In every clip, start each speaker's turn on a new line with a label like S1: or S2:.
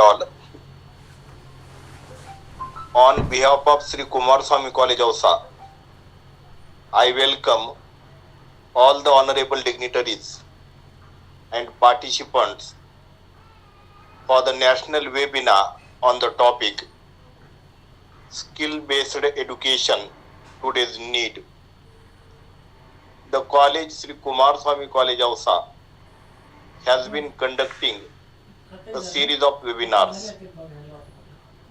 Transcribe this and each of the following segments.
S1: all. On behalf of Shri Kumarswami College Ausa, I welcome all the honorable dignitaries and participants for the national webinar on the topic Skill-Based Education Today's Need. The college, Shri Kumarswami College Ausa, has been conducting a series of webinars,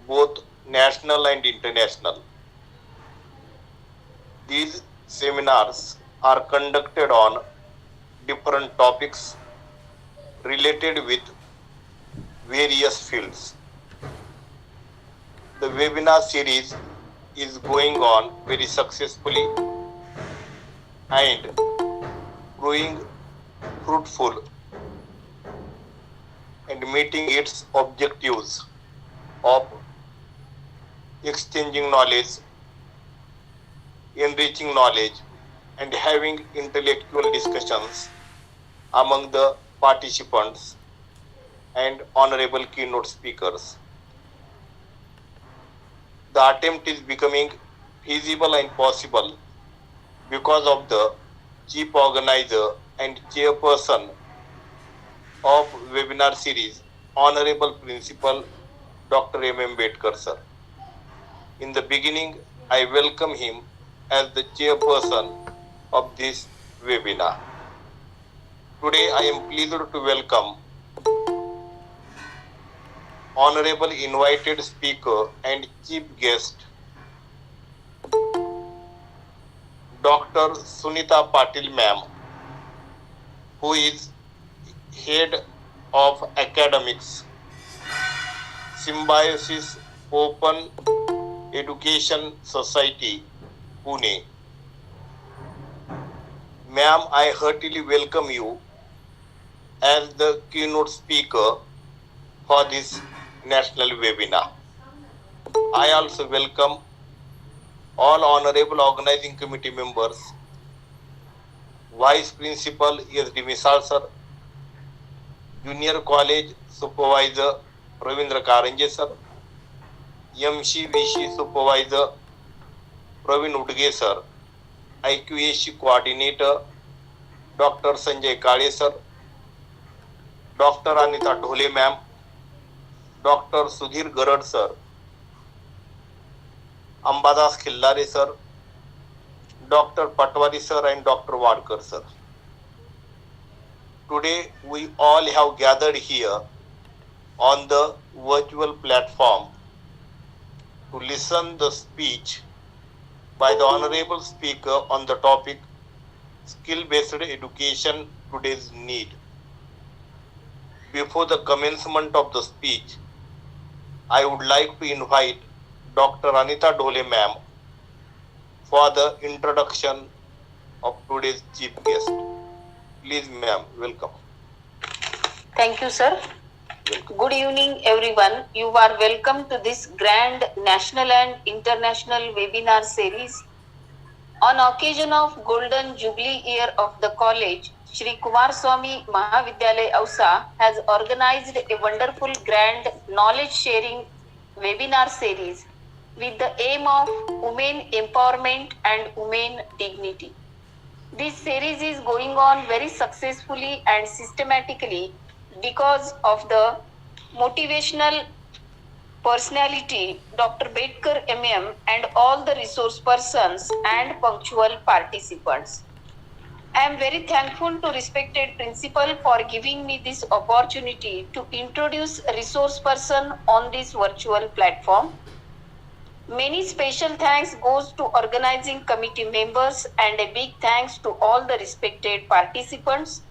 S1: both national and international. These seminars are conducted on different topics related with various fields. The webinar series is going on very successfully and proving fruitful and meeting its objectives of exchanging knowledge, enriching knowledge, and having intellectual discussions among the participants and honorable keynote speakers. The attempt is becoming feasible and possible because of the chief organizer and chairperson of webinar series, Honorable Principal Dr. M. Bedkar sir. In the beginning, I welcome him as the chairperson of this webinar. Today, I am pleased to welcome Honorable invited speaker and chief guest, Dr. Sunita Patil ma'am, who is head of academics, Symbiosis Open Education Society, Pune. Ma'am, I heartily welcome you as the keynote speaker for this national webinar. I also welcome all honorable organizing committee members, Vice Principal S.D. Misal sir, Junior College Supervisor Ravindra Karanje sir, MCVC Supervisor Praveen Udge sir, IQAC Coordinator Dr. Sanjay Kale sir, Dr. Anita Dhole ma'am, Dr. Sudhir Garad sir, Ambadas Khillare sir, Dr. Patwari sir and Dr. Wadkar sir. Today we all have gathered here on the virtual platform to listen the speech by the honorable speaker on the topic Skill-Based Education Today's Need. Before the commencement of the speech, I would like to invite Dr. Anita Dhole ma'am for the introduction of today's chief guest. Please ma'am, welcome.
S2: Thank you sir. Good evening everyone. You are welcome to this grand national and international webinar series. On occasion of Golden Jubilee year of the college, Shri Kumarswami Mahavidyalaya Ausa has organized a wonderful grand knowledge sharing webinar series with the aim of women empowerment and women dignity. This series is going on very successfully and systematically because of the motivational personality Dr. Bedkar MM and all the resource persons and punctual participants. I am very thankful to respected principal for giving me this opportunity to introduce a resource person on this virtual platform. Many special thanks goes to organizing committee members and a big thanks to all the respected participants.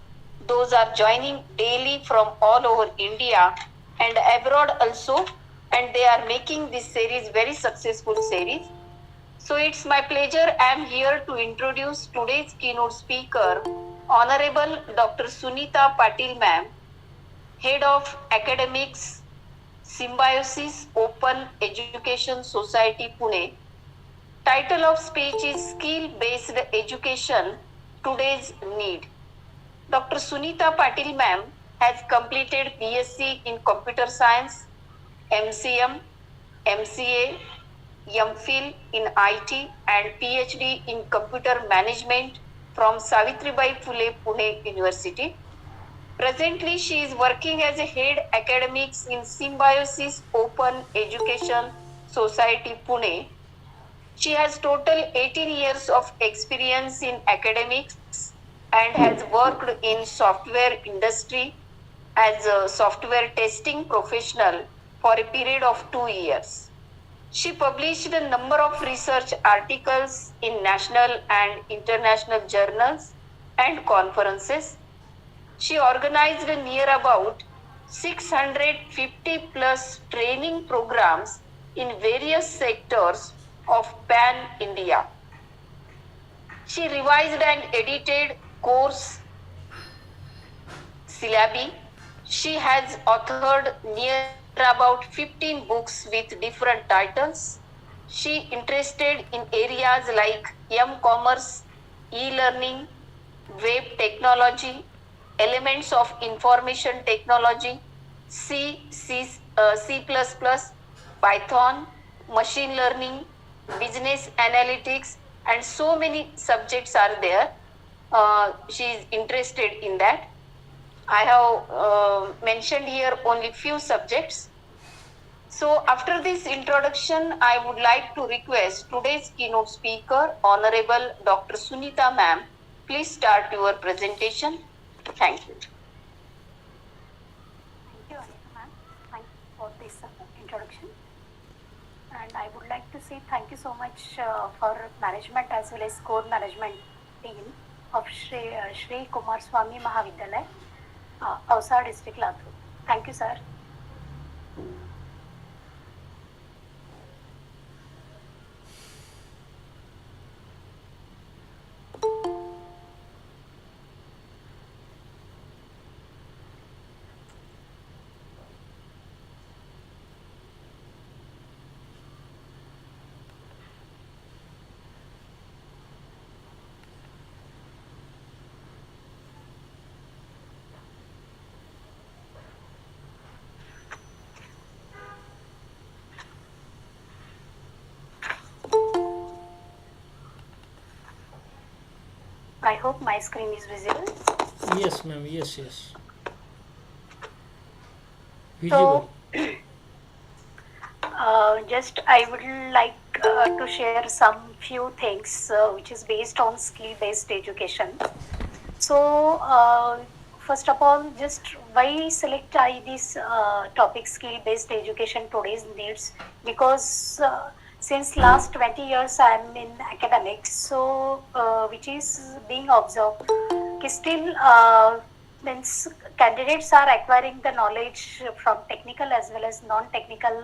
S2: Those are joining daily from all over India and abroad also, and they are making this series very successful series. So it's my pleasure I am here to introduce today's keynote speaker, Honorable Dr. Sunita Patil ma'am, Head of Academics, Symbiosis Open Education Society, Pune. Title of speech is Skill-Based Education, Today's Need. Dr. Sunita Patil ma'am has completed BSc in Computer Science, MCM, MCA, MPhil in IT and PhD in Computer Management from Savitribai Phule Pune University. Presently, she is working as a head academics in Symbiosis Open Education Society Pune. She has total 18 years of experience in academics and has worked in software industry as a software testing professional for a period of 2 years. She published a number of research articles in national and international journals and conferences. She organized near about 650 plus training programs in various sectors of Pan India. She revised and edited course syllabi. She has authored near about 15 books with different titles. She interested in areas like e-commerce, e-learning, web technology, elements of information technology, C++, Python, machine learning, business analytics, and so many subjects are there. She is interested in that. I have mentioned here only few subjects. So after this introduction, I would like to request today's keynote speaker, Honorable Dr. Sunita ma'am. Please start your presentation. Thank you.
S3: Thank you, Anita ma'am. Thank you for this introduction. And I would like to say thank you so much for management as well as core management team of Shri Kumarswami Mahavidyalaya, Ausa district, Latur. Thank you, sir. I hope my screen is visible.
S4: Yes, ma'am. Yes.
S3: So,
S4: Visible.
S3: just I would like to share some few things which is based on skill-based education. So, first of all, just why select I this topic skill-based education today's needs? Because since last 20 years I am in academics, so which is being observed, still means candidates are acquiring the knowledge from technical as well as non-technical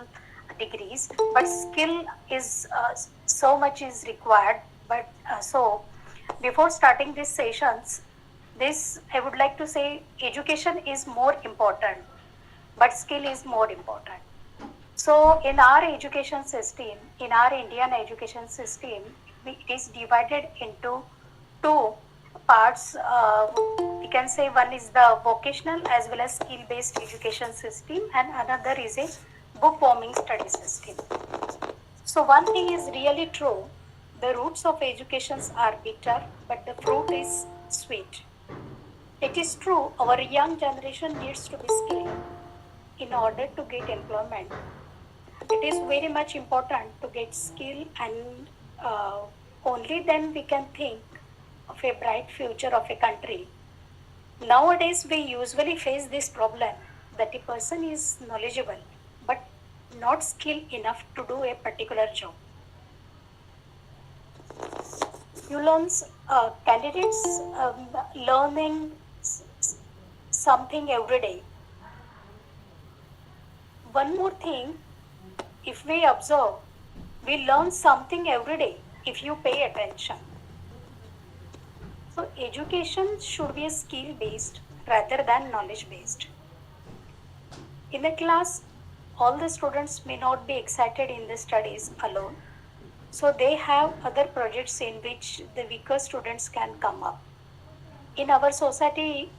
S3: degrees, but skill is so much is required. But so before starting these sessions, this I would like to say education is more important, but skill is more important. So in our education system, in our Indian education system, it is divided into two parts. We can say one is the vocational as well as skill-based education system, and another is a bookworming study system. So one thing is really true: the roots of educations are bitter, but the fruit is sweet. It is true our young generation needs to be skilled in order to get employment. It is very much important to get skill, and only then we can think of a bright future of a country. Nowadays, we usually face this problem that a person is knowledgeable but not skilled enough to do a particular job. You learn candidates learning something every day. One more thing, if we observe, we learn something every day if you pay attention. So education should be skill based rather than knowledge based. In a class, all the students may not be excited in the studies alone, so they have other projects in which the weaker students can come up. In our society,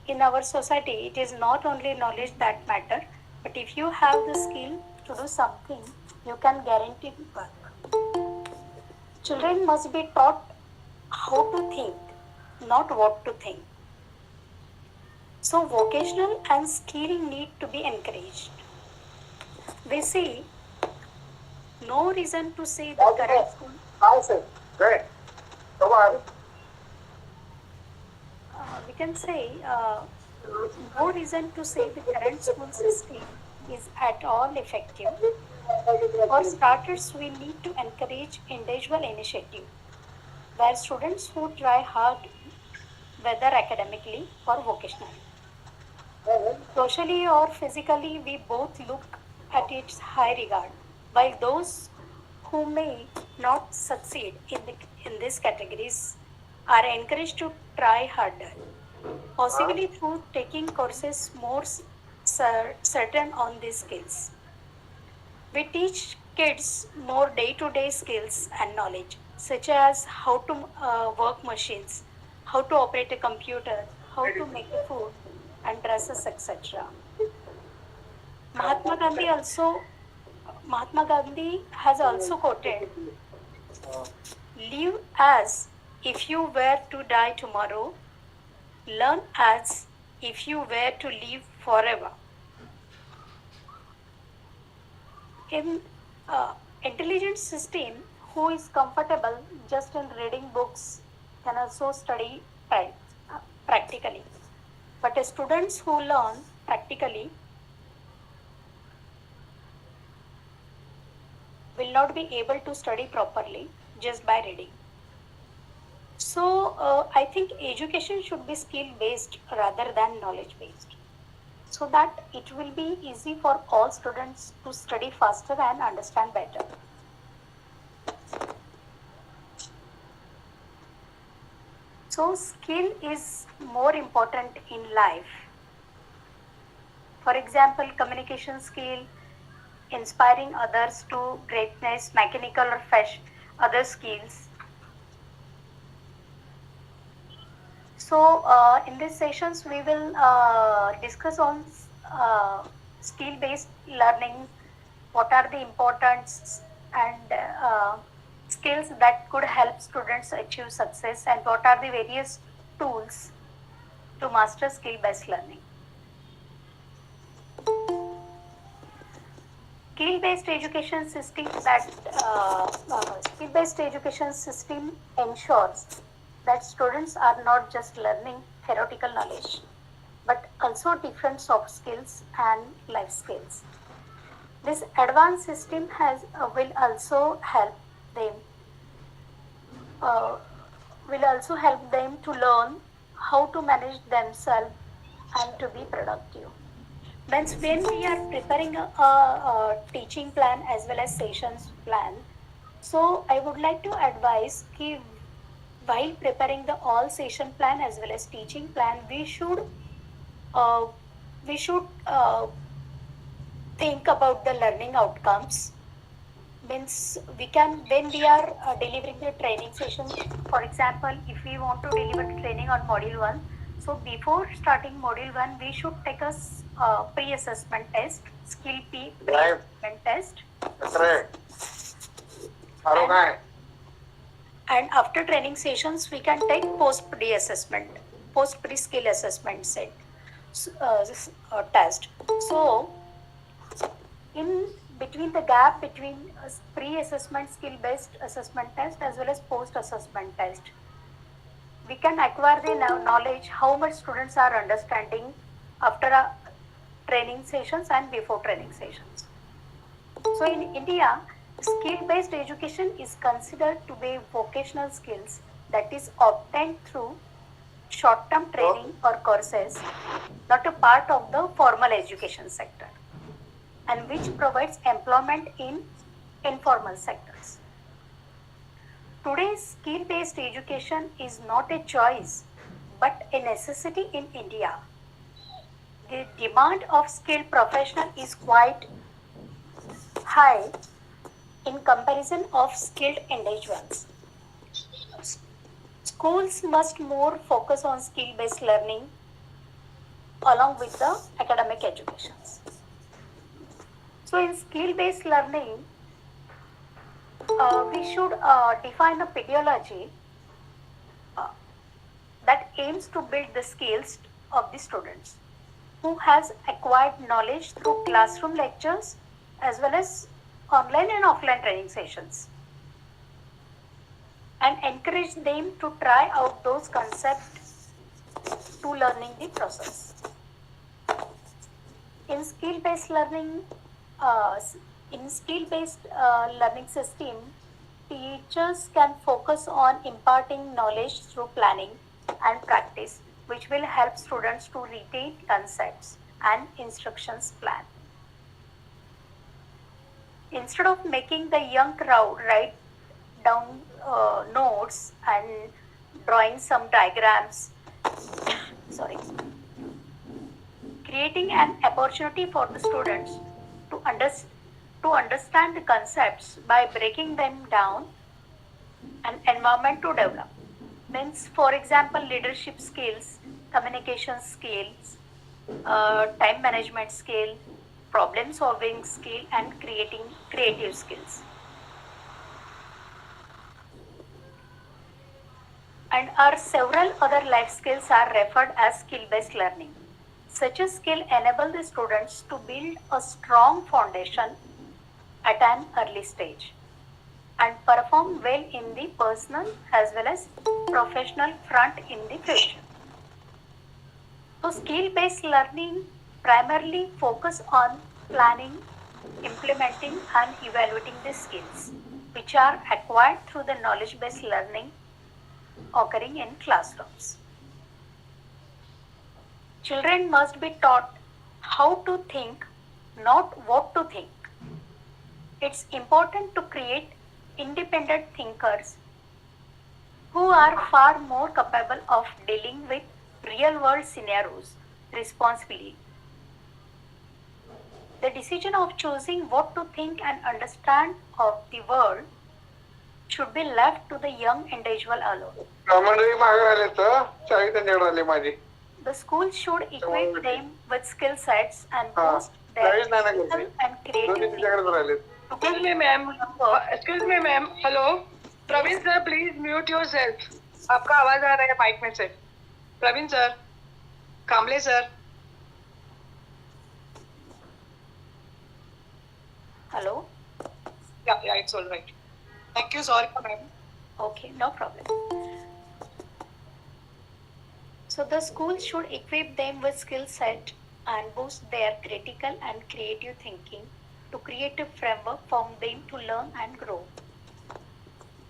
S3: it is not only knowledge that matter, But if you have the skill to do something, you can guarantee work. Children must be taught how to think, not what to think. So vocational and skill need to be encouraged. They say no reason to say the current school.
S1: Great. Come on.
S3: We can say no reason to say the current school system is at all effective. For starters, we need to encourage individual initiative, where students who try hard, whether academically or vocationally, socially or physically, we both look at its high regard, while those who may not succeed in these categories are encouraged to try harder, possibly through taking courses more certain on these skills. We teach kids more day-to-day skills and knowledge, such as how to work machines, how to operate a computer, how to make a food and dresses, etc. Mahatma Gandhi also Mahatma Gandhi has also quoted, "Live as if you were to die tomorrow, learn as if you were to live forever." In intelligent system, who is comfortable just in reading books can also study practically. But students who learn practically will not be able to study properly just by reading. So I think education should be skill based rather than knowledge based, so that it will be easy for all students to study faster and understand better. So skill is more important in life. For example, communication skill, inspiring others to greatness, mechanical or other skills. So in these sessions, we will discuss on skill-based learning, what are the importance and skills that could help students achieve success, and what are the various tools to master skill-based learning. Skill-based education system skill-based education system ensures that students are not just learning theoretical knowledge, but also different soft skills and life skills. This advanced system will also help them to learn how to manage themselves and to be productive. When we are preparing a teaching plan as well as sessions plan, so I would like to advise that while preparing the all session plan as well as teaching plan, we should think about the learning outcomes. Means we can, when we are delivering the training session, for example, if we want to deliver training on module 1, so before starting module 1, we should take a pre-assessment test, skill pre-assessment test.
S1: That's right.
S3: And after training sessions, we can take post pre-skill assessment set test. So in between the gap between pre-assessment skill-based assessment test as well as post-assessment test, we can acquire the knowledge how much students are understanding after training sessions and before training sessions. So in India, skill-based education is considered to be vocational skills that is obtained through short-term training or courses, not a part of the formal education sector, and which provides employment in informal sectors. Today's skill-based education is not a choice but a necessity in India. The demand of skilled professional is quite high in comparison of skilled individuals. Schools must more focus on skill-based learning along with the academic educations. So in skill-based learning, we should define a pedagogy that aims to build the skills of the students who has acquired knowledge through classroom lectures as well as online and offline training sessions, and encourage them to try out those concepts to learning the process. In skill-based learning, uh, learning system, teachers can focus on imparting knowledge through planning and practice, which will help students to retain concepts and instructions plan. Instead of making the young crowd write down notes and drawing some diagrams, sorry, creating an opportunity for the students to understand the concepts by breaking them down, an environment to develop. Means, for example, leadership skills, communication skills, time management skill, problem solving skill, and creative skills. And our several other life skills are referred as skill-based learning. Such a skill enable the students to build a strong foundation at an early stage and perform well in the personal as well as professional front in the future. So skill-based learning primarily focus on planning, implementing and evaluating the skills which are acquired through the knowledge-based learning occurring in classrooms. Children must be taught how to think, not what to think. It's important to create independent thinkers who are far more capable of dealing with real world scenarios responsibly. The decision of choosing what to think and understand of the world should be left to the young individual alone. The school should equip them with skill sets and boost their physical and creative thinking.
S5: Excuse me, ma'am. Excuse me, ma'am. Hello. Praveen sir, please mute yourself. आपका आवाज आ रहा है mic में से. Praveen sir, Kamle sir.
S3: Hello?
S5: Yeah, it's all right. Thank you, sorry, ma'am.
S3: Okay, no problem. So the school should equip them with skill set and boost their critical and creative thinking to create a framework for them to learn and grow.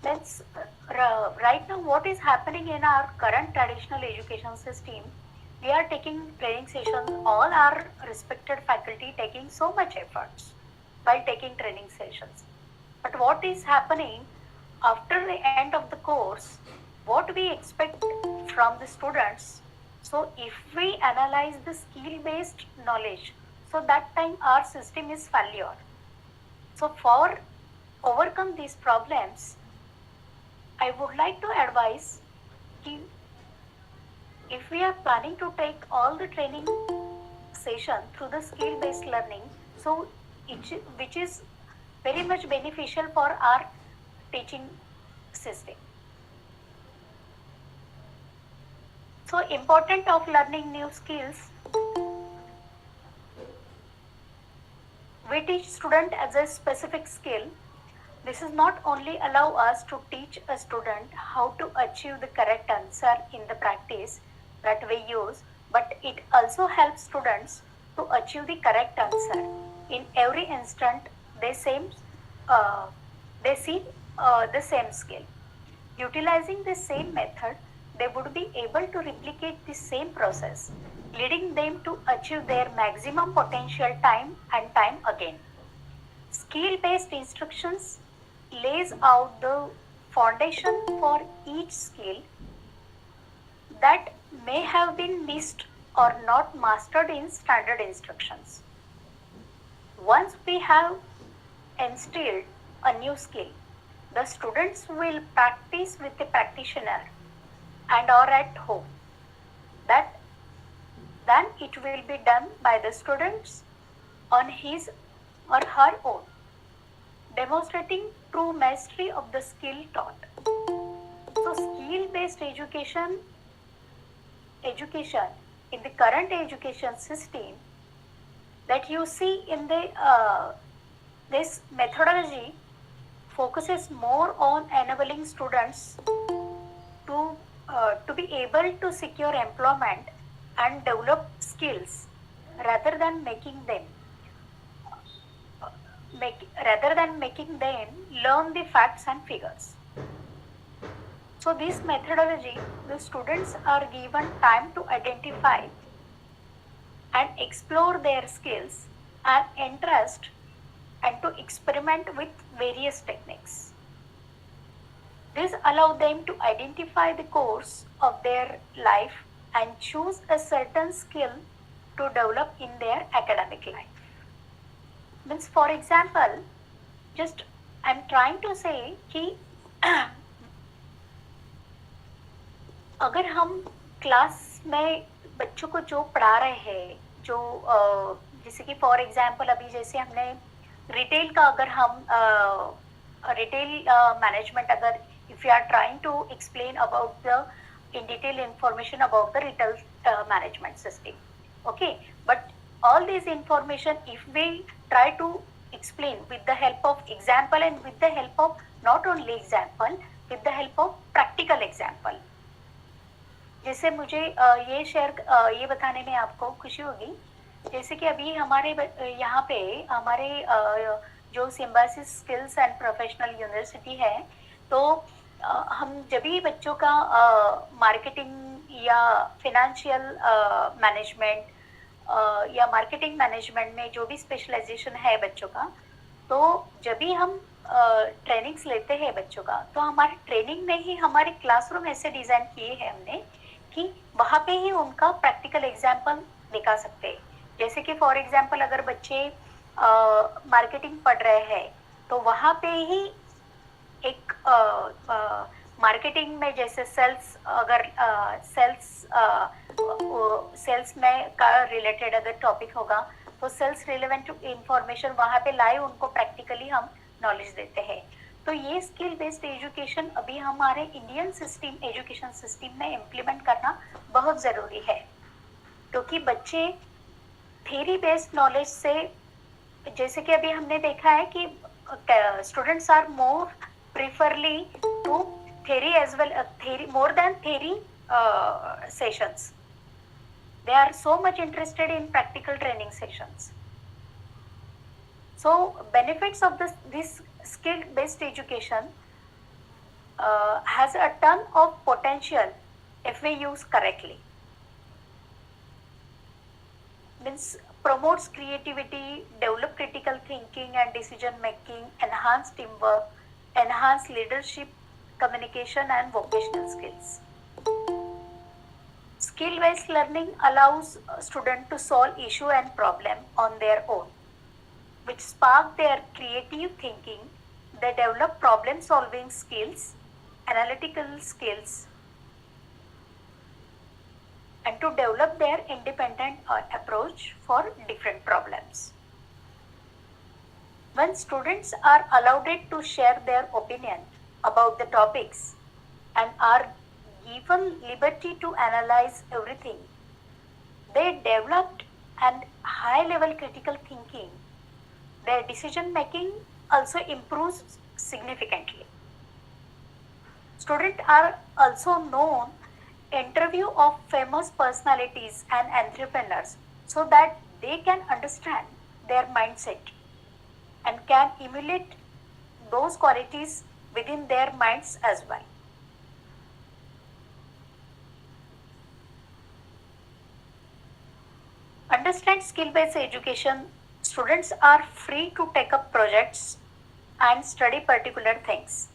S3: Let's right now what is happening in our current traditional education system. We are taking training sessions, all our respected faculty taking so much efforts while taking training sessions. But what is happening after the end of the course, what we expect from the students? So if we analyze the skill-based knowledge, so that time our system is failure. So for overcome these problems, I would like to advise if we are planning to take all the training session through the skill-based learning, so which is very much beneficial for our teaching system. So important of learning new skills. We teach student as a specific skill. This is not only allow us to teach a student how to achieve the correct answer in the practice that we use, but it also helps students to achieve the correct answer. In every instant, they see the same skill. Utilizing the same method, they would be able to replicate the same process, leading them to achieve their maximum potential time and time again. Skill-based instructions lays out the foundation for each skill that may have been missed or not mastered in standard instructions. Once we have instilled a new skill, the students will practice with the practitioner and or at home. Then it will be done by the students on his or her own, demonstrating true mastery of the skill taught. So skill-based education in the current education system that you see in the this methodology focuses more on enabling students to be able to secure employment and develop skills rather than making them learn the facts and figures. So this methodology, the students are given time to identify and explore their skills and interest and to experiment with various techniques. This allows them to identify the course of their life and choose a certain skill to develop in their academic life. Means, for example, just I'm trying to say कि अगर हम class में बच्चों को जो पढ़ा रहे हैं, जो जैसे कि फॉर एग्जांपल अभी जैसे हमने रिटेल का अगर हम रिटेल मैनेजमेंट अगर if you are trying to explain about the in detail information about the retail management system, okay, but all these information if we try to explain with the help of example and with the help of not only example, with the help of practical example, जैसे मुझे ये बताने में आपको खुशी होगी, जैसे कि अभी हमारे यहाँ पे हमारे जो symbiosis skills and professional university है, तो हम जब भी बच्चों का मार्केटिंग या फिनेंशियल मैनेजमेंट या मार्केटिंग मैनेजमेंट में जो भी स्पेशलाइजेशन है बच्चों का, तो जब भी हम ट्रेनिंग्स लेते हैं बच्चों का, तो हमारे ट्रेनिंग में ही हमारे क्लासरूम ऐसे डिज़ाइन किए हैं हमने कि वहाँ पे ही उनका प्रैक्टिकल एग्जाम्पल दिखा सकते हैं. जैसे कि फॉर एग्जाम्पल अगर बच्चे मार्केटिंग पढ़ रहे हैं, तो वहाँ पे ही एक मार्केटिंग में जैसे सेल्स अगर सेल्स में का रिलेटेड अगर टॉपिक होगा, तो सेल्स रिलेवेंट इंफॉर्मेशन वहाँ पे लाए उनको प्रैक्टिकली हम नॉलेज देते हैं. तो ये स्किल बेस्ड एजुकेशन अभी हमारे इंडियन सिस्टम एजुकेशन सिस्टम में इम्प्लीमेंट करना बहुत ज़रूरी है, क्योंकि बच्चे थ्योरी बेस्ड नॉलेज से, जैसे कि अभी हमने देखा है कि students are more preferably to theory as well, theory more than theory sessions. They are so much interested in practical training sessions. So benefits of this skill-based education has a ton of potential if we use correctly. Means promotes creativity, develop critical thinking and decision making, enhance teamwork, enhance leadership, communication and vocational skills. Skill-based learning allows students to solve issue and problem on their own, which spark their creative thinking. They develop problem-solving skills, analytical skills, and to develop their independent approach for different problems. When students are allowed to share their opinion about the topics and are given liberty to analyze everything, they developed an high-level critical thinking. Their decision making also improves significantly. Students are also known interview of famous personalities and entrepreneurs so that they can understand their mindset and can emulate those qualities within their minds as well. Understand skill-based education. Students are free to take up projects and study particular things.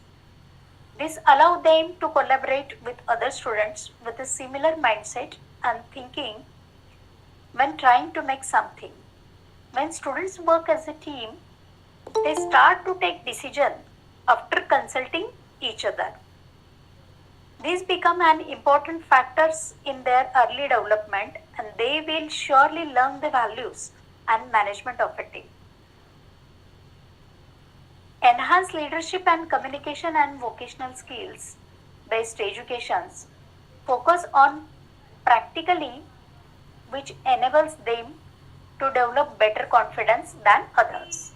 S3: This allows them to collaborate with other students with a similar mindset and thinking when trying to make something. When students work as a team, they start to take decisions after consulting each other. These become an important factors in their early development, and they will surely learn the values and management of a team. Enhance leadership and communication and vocational skills based educations focus on practically which enables them to develop better confidence than others.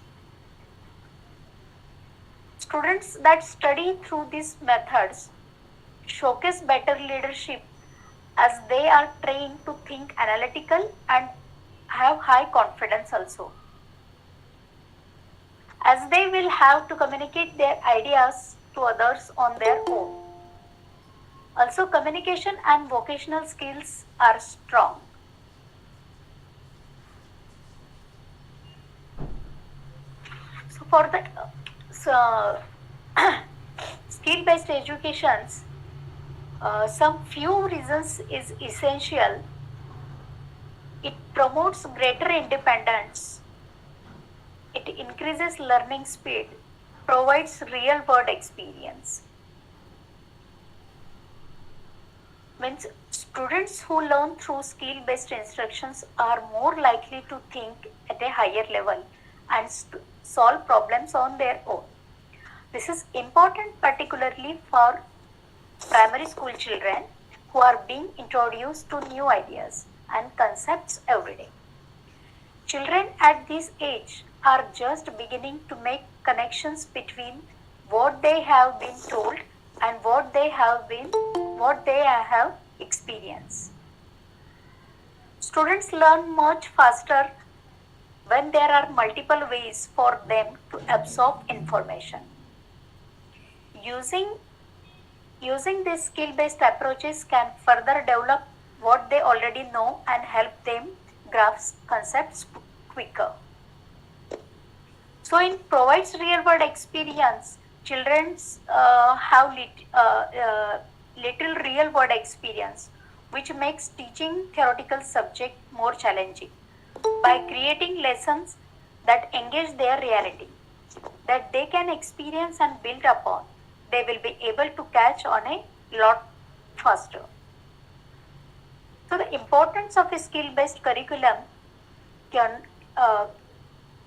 S3: Students that study through these methods showcase better leadership as they are trained to think analytical and have high confidence also, as they will have to communicate their ideas to others on their own. Also, communication and vocational skills are strong. So, for the skill-based educations, some few reasons is essential. It promotes greater independence. It increases learning speed, provides real-world experience. Means students who learn through skill-based instructions are more likely to think at a higher level and solve problems on their own. This is important particularly for primary school children who are being introduced to new ideas and concepts every day. Children at this age are just beginning to make connections between what they have been told and what they have experienced. Students learn much faster when there are multiple ways for them to absorb information. Using these skill-based approaches can further develop what they already know and help them grasp concepts quicker. So, it provides real-world experience. Children have little real-world experience, which makes teaching theoretical subject more challenging by creating lessons that engage their reality, that they can experience and build upon. They will be able to catch on a lot faster. So, the importance of a skill-based curriculum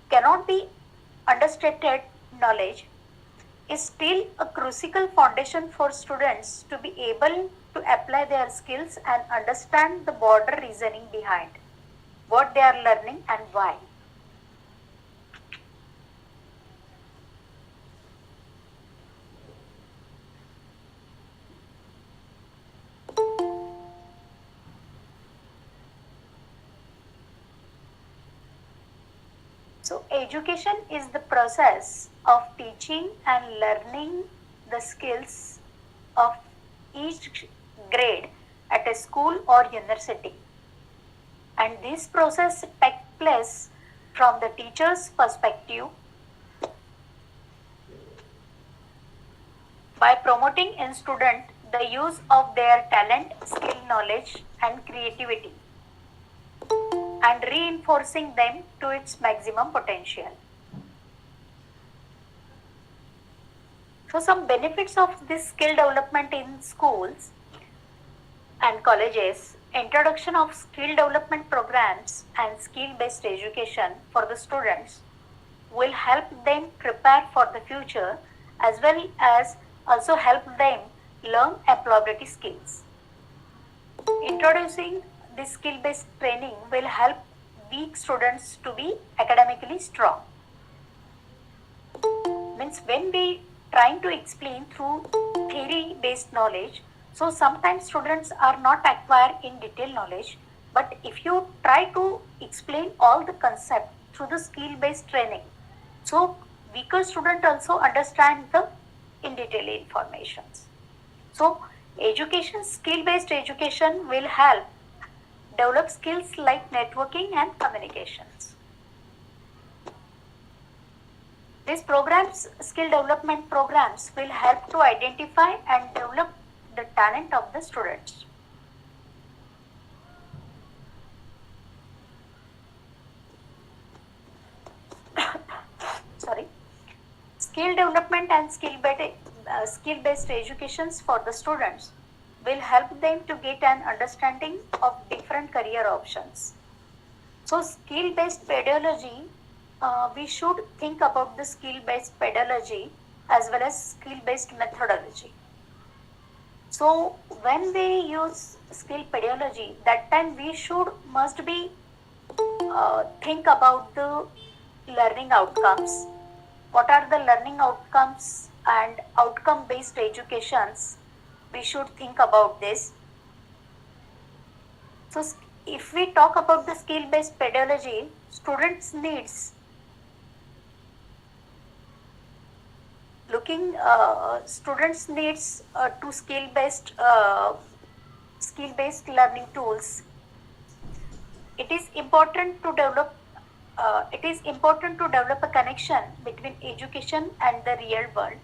S3: cannot be understated. Knowledge is still a crucial foundation for students to be able to apply their skills and understand the broader reasoning behind what they are learning and why. So, education is the process of teaching and learning the skills of each grade at a school or university. And this process takes place from the teacher's perspective by promoting in student the use of their talent, skill, knowledge and creativity, and reinforcing them to its maximum potential. So, some benefits of this skill development in schools and colleges: introduction of skill development programs and skill-based education for the students will help them prepare for the future as well as also help them learn employability skills. Introducing this skill-based training will help weak students to be academically strong. Means when we trying to explain through theory-based knowledge, so sometimes students are not acquire in detail knowledge, but if you try to explain all the concept through the skill-based training, so weaker student also understand the in detail informations. So education, skill-based education will help develop skills like networking and communications. These programs, skill development programs, will help to identify and develop the talent of the students. Sorry. Skill development and skill-based educations for the students will help them to get an understanding of different career options. So skill-based pedagogy we should think about the skill-based pedagogy as well as skill-based methodology. So when we use skill pedagogy, that time we must be think about the learning outcomes. What are the learning outcomes and outcome-based educations? We should think about this. So if we talk about the skill-based pedagogy, students needs to skill-based learning tools. It is important to develop a connection between education and the real world.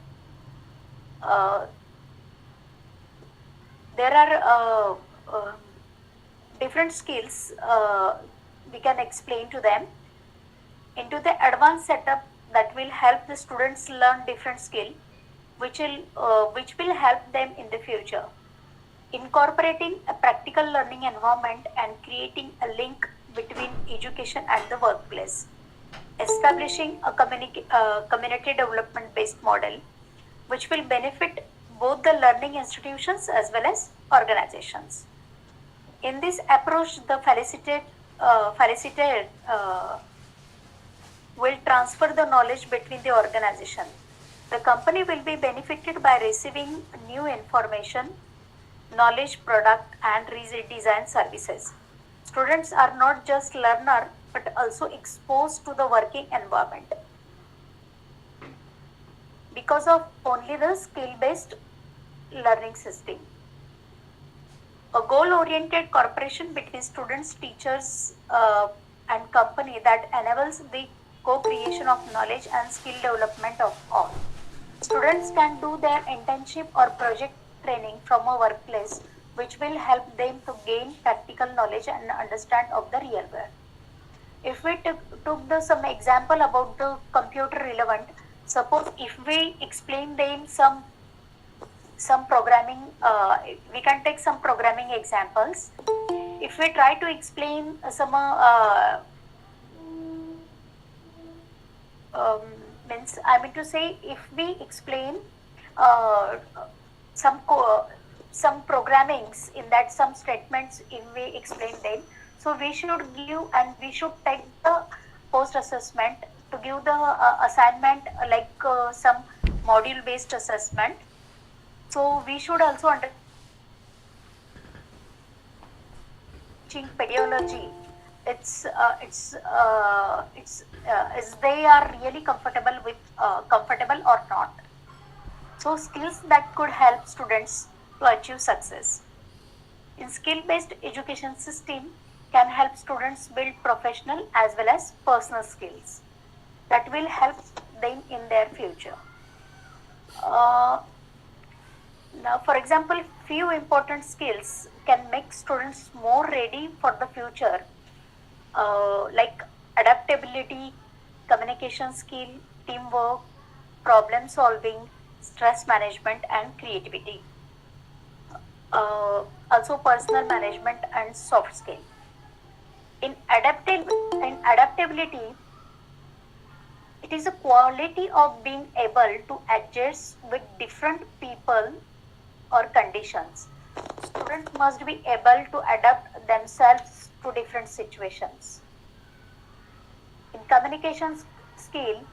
S3: There are different skills we can explain to them into the advanced setup that will help the students learn different skill which will help them in the future. Incorporating a practical learning environment and creating a link between education and the workplace. Establishing a community development based model which will benefit both the learning institutions as well as organizations. In this approach, the facilitator will transfer the knowledge between the organization. The company will be benefited by receiving new information, knowledge, product and redesign services. Students are not just learner but also exposed to the working environment because of only the skill-based learning system. A goal-oriented cooperation between students, teachers and company that enables the co-creation of knowledge and skill development of all. Students can do their internship or project training from a workplace which will help them to gain practical knowledge and understand of the real world. If we took some example about the computer relevant, suppose if we explain them some programming, we can take some programming examples. If we try to explain some if we explain some programmings in that, some statements if we explain them, so we should give and we should take the post assessment to give the assignment like some module based assessment. So we should also understand pedagogy. It's they are really comfortable or not. So skills that could help students to achieve success. In skill-based education system can help students build professional as well as personal skills that will help them in their future. Now, for example, few important skills can make students more ready for the future, like adaptability, communication skill, teamwork, problem solving, stress management and creativity. Also personal management and soft skill. In adaptability, it is a quality of being able to adjust with different people or conditions. Students must be able to adapt themselves to different situations. In communication skill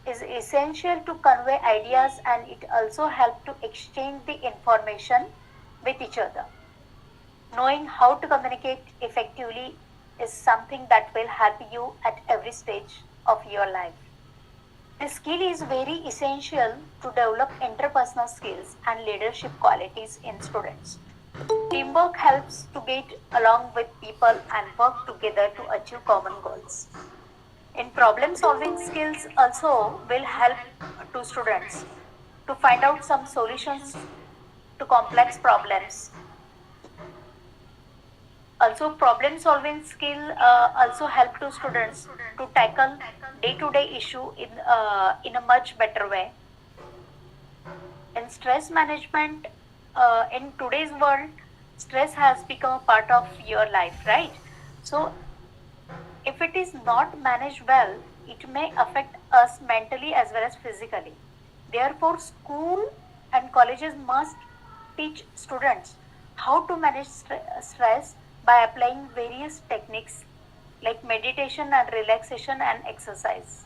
S3: is essential to convey ideas and it also helps to exchange the information with each other. Knowing how to communicate effectively is something that will help you at every stage of your life. This skill is very essential to develop interpersonal skills and leadership qualities in students. Teamwork helps to get along with people and work together to achieve common goals. In problem solving skills also will help to students to find out some solutions to complex problems. Also problem solving skill also help to students to tackle day-to-day issue in a much better way. In stress management, in today's world, stress has become a part of your life, right? So if it is not managed well, it may affect us mentally as well as physically. Therefore, school and colleges must teach students how to manage stress by applying various techniques like meditation and relaxation and exercise.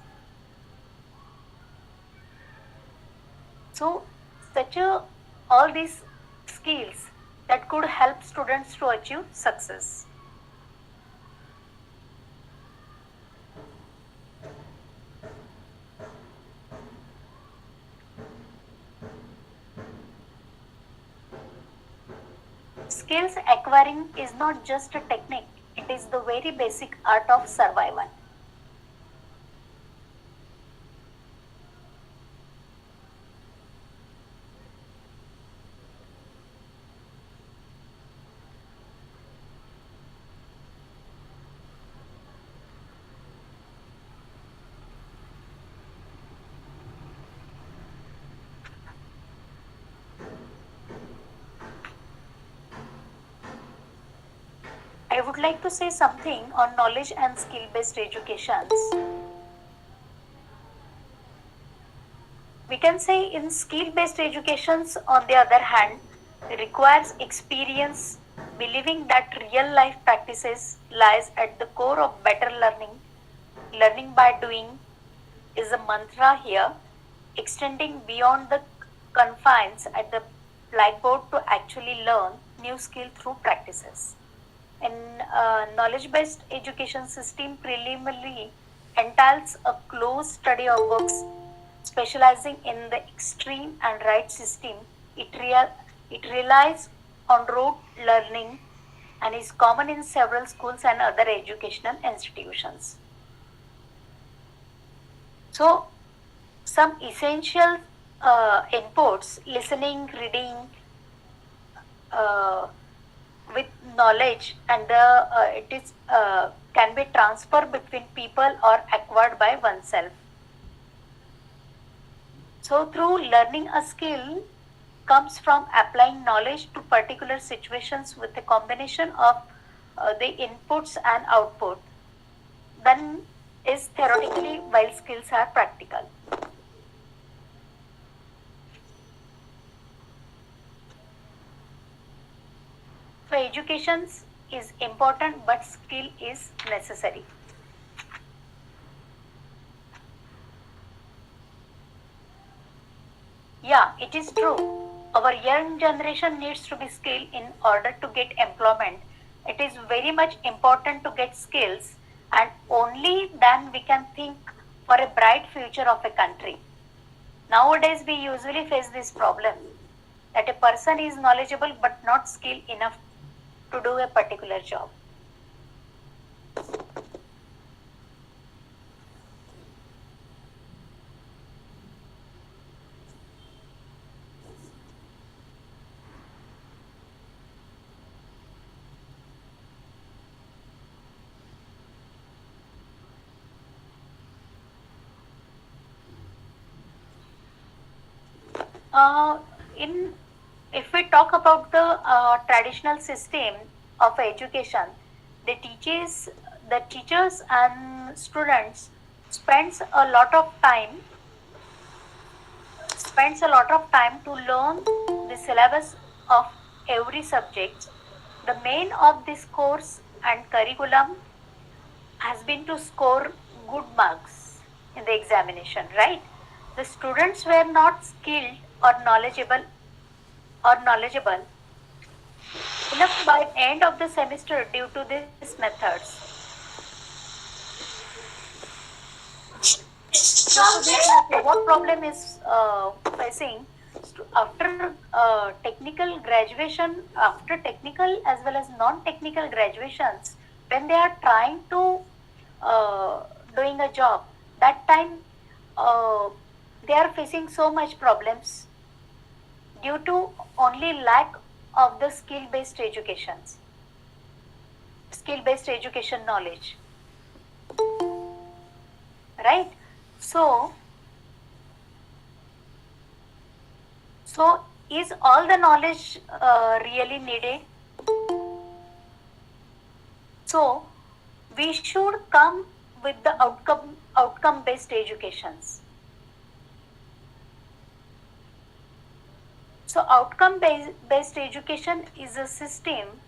S3: So, all these skills that could help students to achieve success. Skills acquiring is not just a technique, it is the very basic art of survival. I would like to say something on knowledge and skill based educations. We can say in skill based educations, on the other hand, requires experience, believing that real life practices lies at the core of better learning. Learning by doing is a mantra here, extending beyond the confines at the blackboard to actually learn new skill through practices. In knowledge-based education system preliminarily entails a close study of books specializing in the extreme and right system. It relies on rote learning and is common in several schools and other educational institutions. So, some essential inputs: listening, reading, with knowledge, and it is can be transferred between people or acquired by oneself. So, through learning a skill comes from applying knowledge to particular situations with a combination of the inputs and output. Then is theoretically while skills are practical. So education is important but skill is necessary. Yeah, it is true. Our young generation needs to be skilled in order to get employment. It is very much important to get skills, and only then we can think for a bright future of a country. Nowadays, we usually face this problem that a person is knowledgeable but not skilled enough to do a particular job. In if we talk about the traditional system of education, the teachers and students spends a lot of time to learn the syllabus of every subject. The main of this course and curriculum has been to score good marks in the examination, right? The students were not skilled or knowledgeable enough by end of the semester due to these methods. What problem is facing after technical graduation, after technical as well as non-technical graduations, when they are trying to doing a job, that time they are facing so much problems due to only lack of the skill-based education knowledge, right? So is all the knowledge really needed? So we should come with the outcome based educations. So outcome based education is a system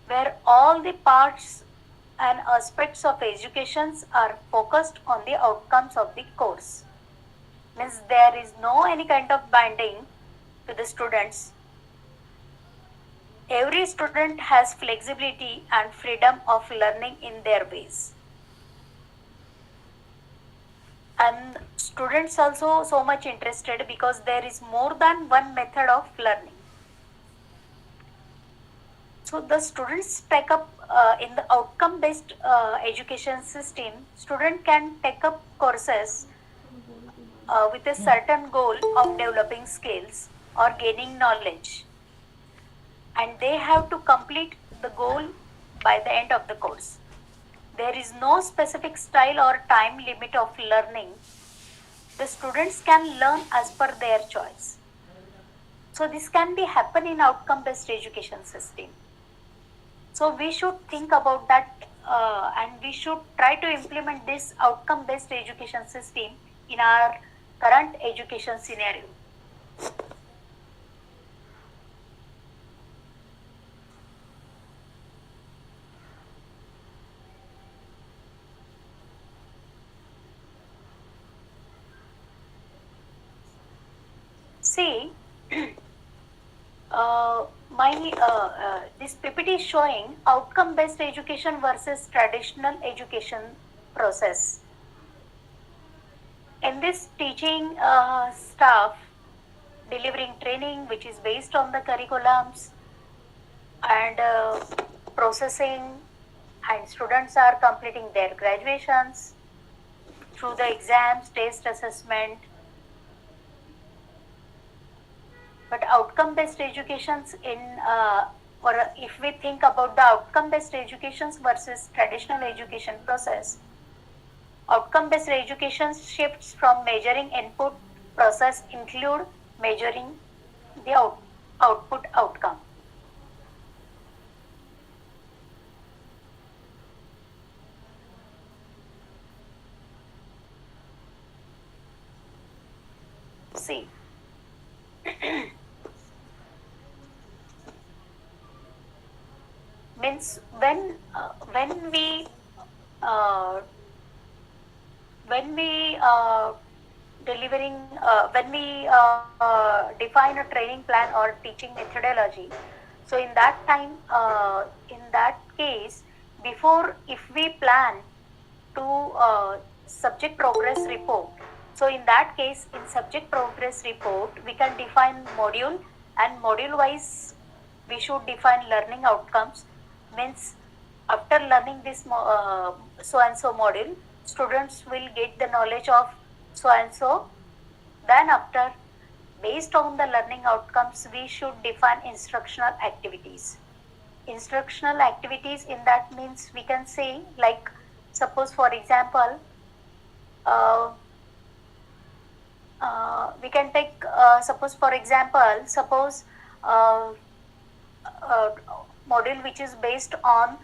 S3: where all the parts and aspects of educations are focused on the outcomes of the course. Means there is no any kind of binding to the students. Every student has flexibility and freedom of learning in their ways. And students also so much interested because there is more than one method of learning. So the students take up in the outcome based education system, student can take up courses with a certain goal of developing skills or gaining knowledge, and they have to complete the goal by the end of the course. There is no specific style or time limit of learning. The students can learn as per their choice. So this can be happen in outcome based education system. So we should think about that and we should try to implement this outcome based education system in our current education scenario. See, this PPT is showing outcome-based education versus traditional education process. In this teaching staff delivering training which is based on the curriculums and processing, and students are completing their graduations through the exams, test assessment. But outcome-based educations or if we think about the outcome-based educations versus traditional education process, outcome-based education shifts from measuring input process include measuring the output outcome. See. Means when we define a training plan or teaching methodology, so in that time in that case, before if we plan to subject progress report, so in that case in subject progress report we can define module, and module wise we should define learning outcomes. Means after learning this so and so module, students will get the knowledge of so and so. Then after, based on the learning outcomes, we should define instructional activities. Instructional activities in that means we can say, like suppose for example we can take suppose module which is based on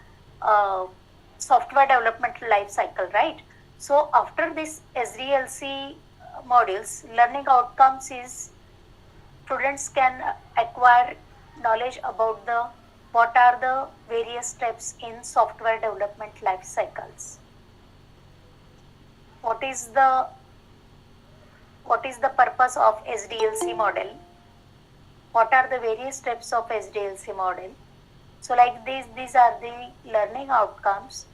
S3: software development life cycle, right? So after this SDLC modules, learning outcomes is students can acquire knowledge about the what are the various steps in software development life cycles. What is the purpose of SDLC model? What are the various steps of SDLC model? So like these are the learning outcomes,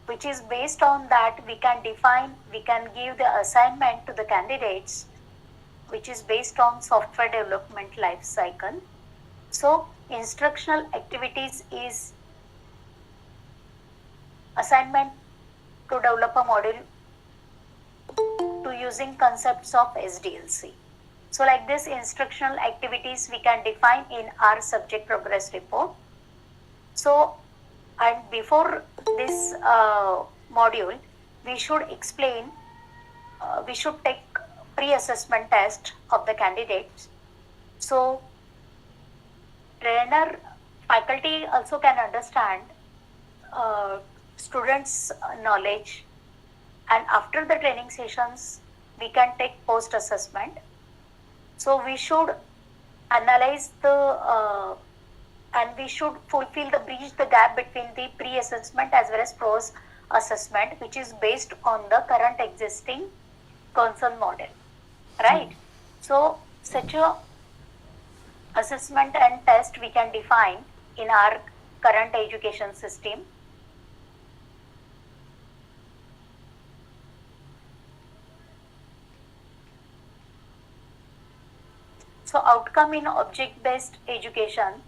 S3: which is based on that we can give the assignment to the candidates, which is based on software development life cycle. So instructional activities is assignment to develop a module to using concepts of SDLC. So like this instructional activities we can define in our subject progress report. So, and before this module, we should explain, we should take pre-assessment test of the candidates. So, trainer, faculty also can understand students' knowledge and after the training sessions we can take post assessment. So we should analyze the and we should fulfill the bridge the gap between the pre-assessment as well as post assessment, which is based on the current existing concern model, right? So such a assessment and test we can define in our current education system. So outcome in object-based education,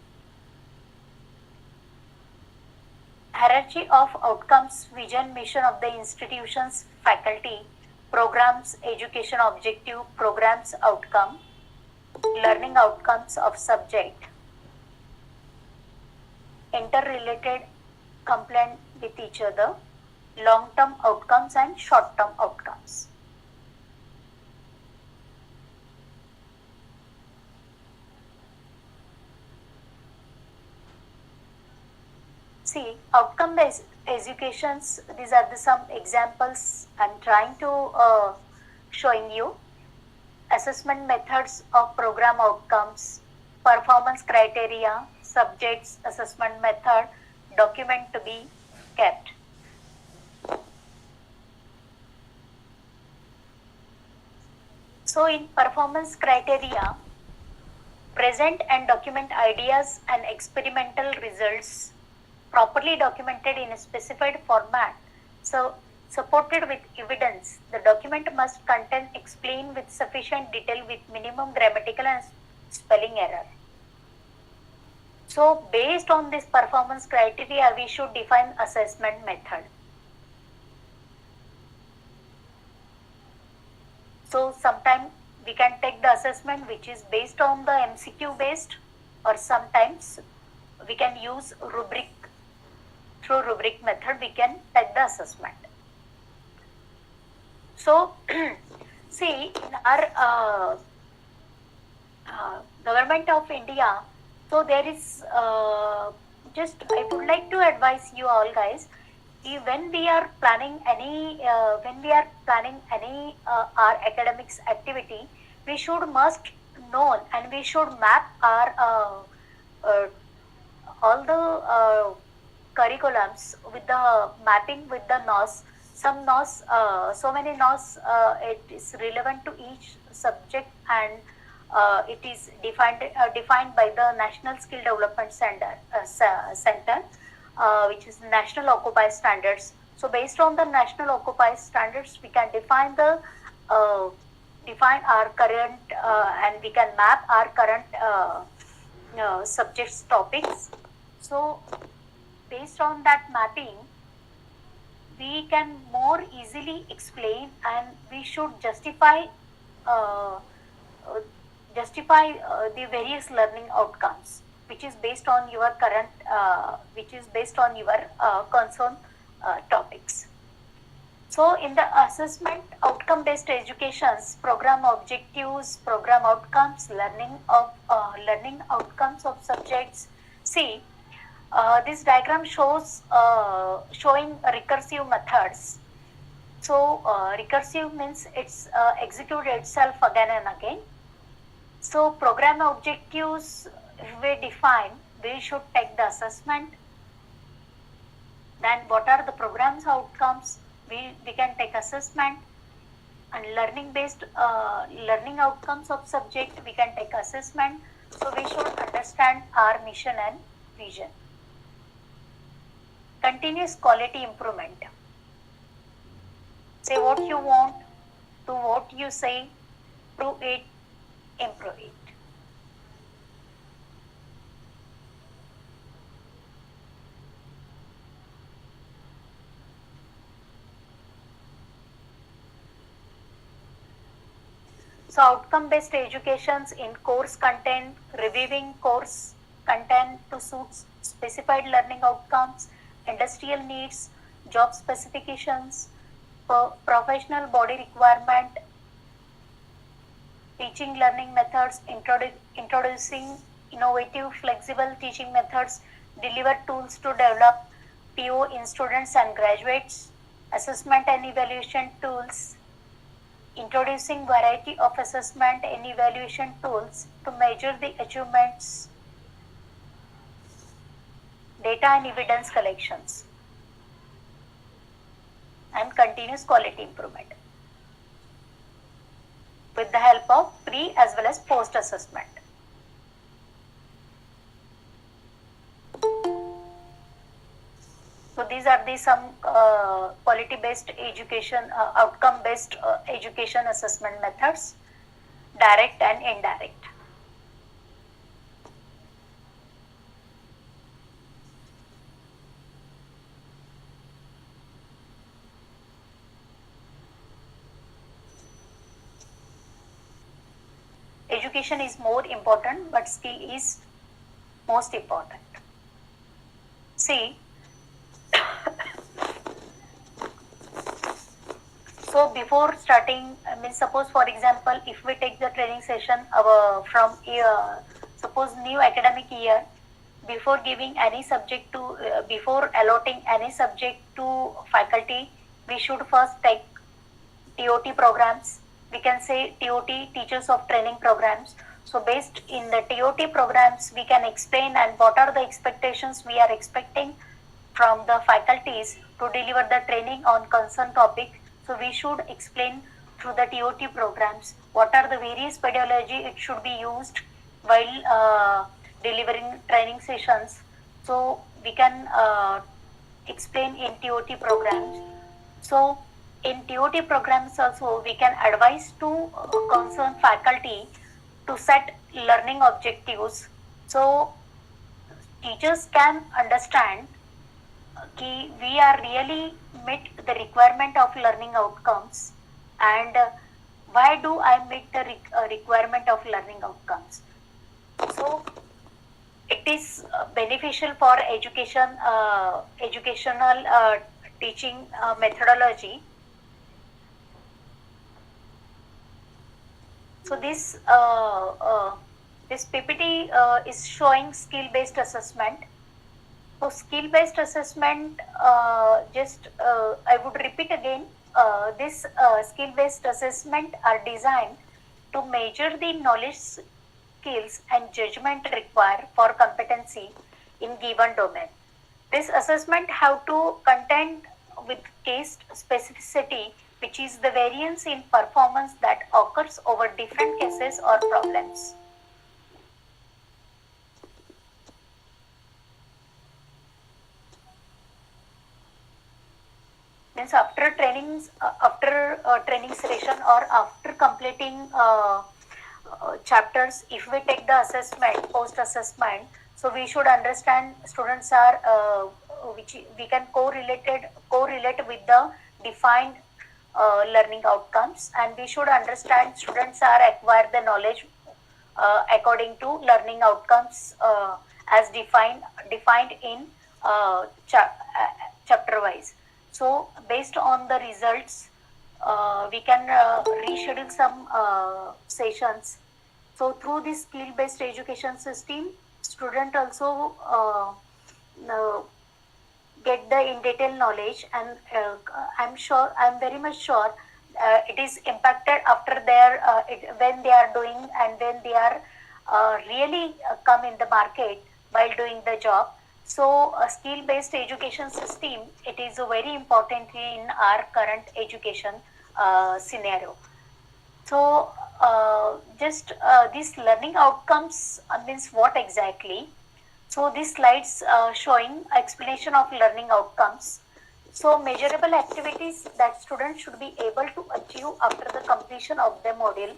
S3: hierarchy of outcomes, vision, mission of the institution's faculty, programs, education objective, programs outcome, learning outcomes of subject, interrelated, compliant with each other, long-term outcomes and short-term outcomes. See, outcome-based educations, these are some examples I'm trying to showing you. Assessment methods of program outcomes, performance criteria, subjects, assessment method, document to be kept. So in performance criteria, present and document ideas and experimental results properly documented in a specified format. So supported with evidence, the document must contain explain with sufficient detail with minimum grammatical and spelling error. So based on this performance criteria, we should define assessment method. So sometimes we can take the assessment which is based on the MCQ based, or sometimes we can use rubric. Through rubric method we can take the assessment. So see, in our government of India, so there is just I would like to advise you all guys, when we are planning any our academics activity, we should must know and we should map our all the curriculums with the mapping with the NOS. Some NOS, so many NOS, it is relevant to each subject, and it is defined by the National Skill Development Center, which is National Occupy Standards. So based on the National Occupy Standards, we can define the define our current and we can map our current subjects topics. So based on that mapping, we can more easily explain and we should justify the various learning outcomes, which is based on your current, concern topics. So in the assessment, outcome-based educations, program objectives, program outcomes, learning outcomes of subjects. See, this diagram shows showing recursive methods. So recursive means it's execute itself again and again. So program objectives, if we define, we should take the assessment. Then what are the programs outcomes? We can take assessment. And learning outcomes of subject, we can take assessment. So we should understand our mission and vision. Continuous quality improvement. Say what you want, do what you say, do it, improve it. So outcome-based educations in course content, reviewing course content to suit specified learning outcomes, industrial needs, job specifications, professional body requirement, teaching learning methods, introducing innovative, flexible teaching methods, deliver tools to develop PO in students and graduates, assessment and evaluation tools, introducing variety of assessment and evaluation tools to measure the achievements, data and evidence collections, and continuous quality improvement with the help of pre as well as post assessment. So these are the some quality based education, outcome based education assessment methods, direct and indirect. Education is more important, but skill is most important. See, so before starting, suppose for example, if we take the training session from suppose new academic year, before giving any subject to, before allotting any subject to faculty, we should first take TOT programs. We can say TOT, Teachers of Training Programs. So based in the TOT programs, we can explain and what are the expectations we are expecting from the faculties to deliver the training on concerned topic. So we should explain through the TOT programs what are the various pedagogy it should be used while delivering training sessions. So we can explain in TOT programs. So in TOT programs also we can advise to concerned faculty to set learning objectives. So teachers can understand that we are really meet the requirement of learning outcomes, and why do I meet the requirement of learning outcomes. So it is beneficial for education, educational teaching methodology. So this PPT is showing skill-based assessment. So skill-based assessment, I would repeat again, this skill-based assessment are designed to measure the knowledge, skills and judgment required for competency in given domain. This assessment have to contend with case specificity, which is the variance in performance that occurs over different cases or problems. Means after trainings, training session or after completing chapters, if we take the assessment, post assessment, so we should understand students are which we can correlate with the defined learning outcomes, and we should understand students are acquire the knowledge according to learning outcomes as defined in chapter wise. So based on the results, we can reschedule some sessions. So through this skill-based education system, student also get the in detail knowledge, and I'm very much sure it is impacted after their when they are doing and when they are really come in the market while doing the job. So a skill-based education system, it is very important in our current education scenario. So these learning outcomes means what exactly? So this slides showing explanation of learning outcomes. So measurable activities that students should be able to achieve after the completion of the module.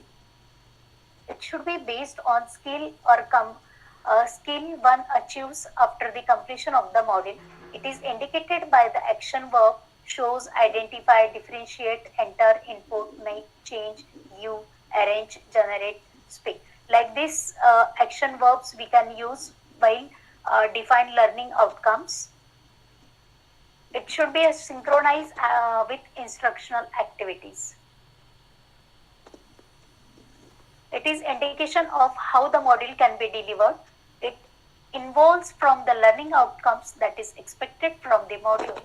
S3: It should be based on skill or skill one achieves after the completion of the module. It is indicated by the action verb shows, identify, differentiate, enter, input, make, change, view, arrange, generate, speak. Like this action verbs we can use while define learning outcomes. It should be synchronized with instructional activities. It is indication of how the module can be delivered. It involves from the learning outcomes that is expected from the module.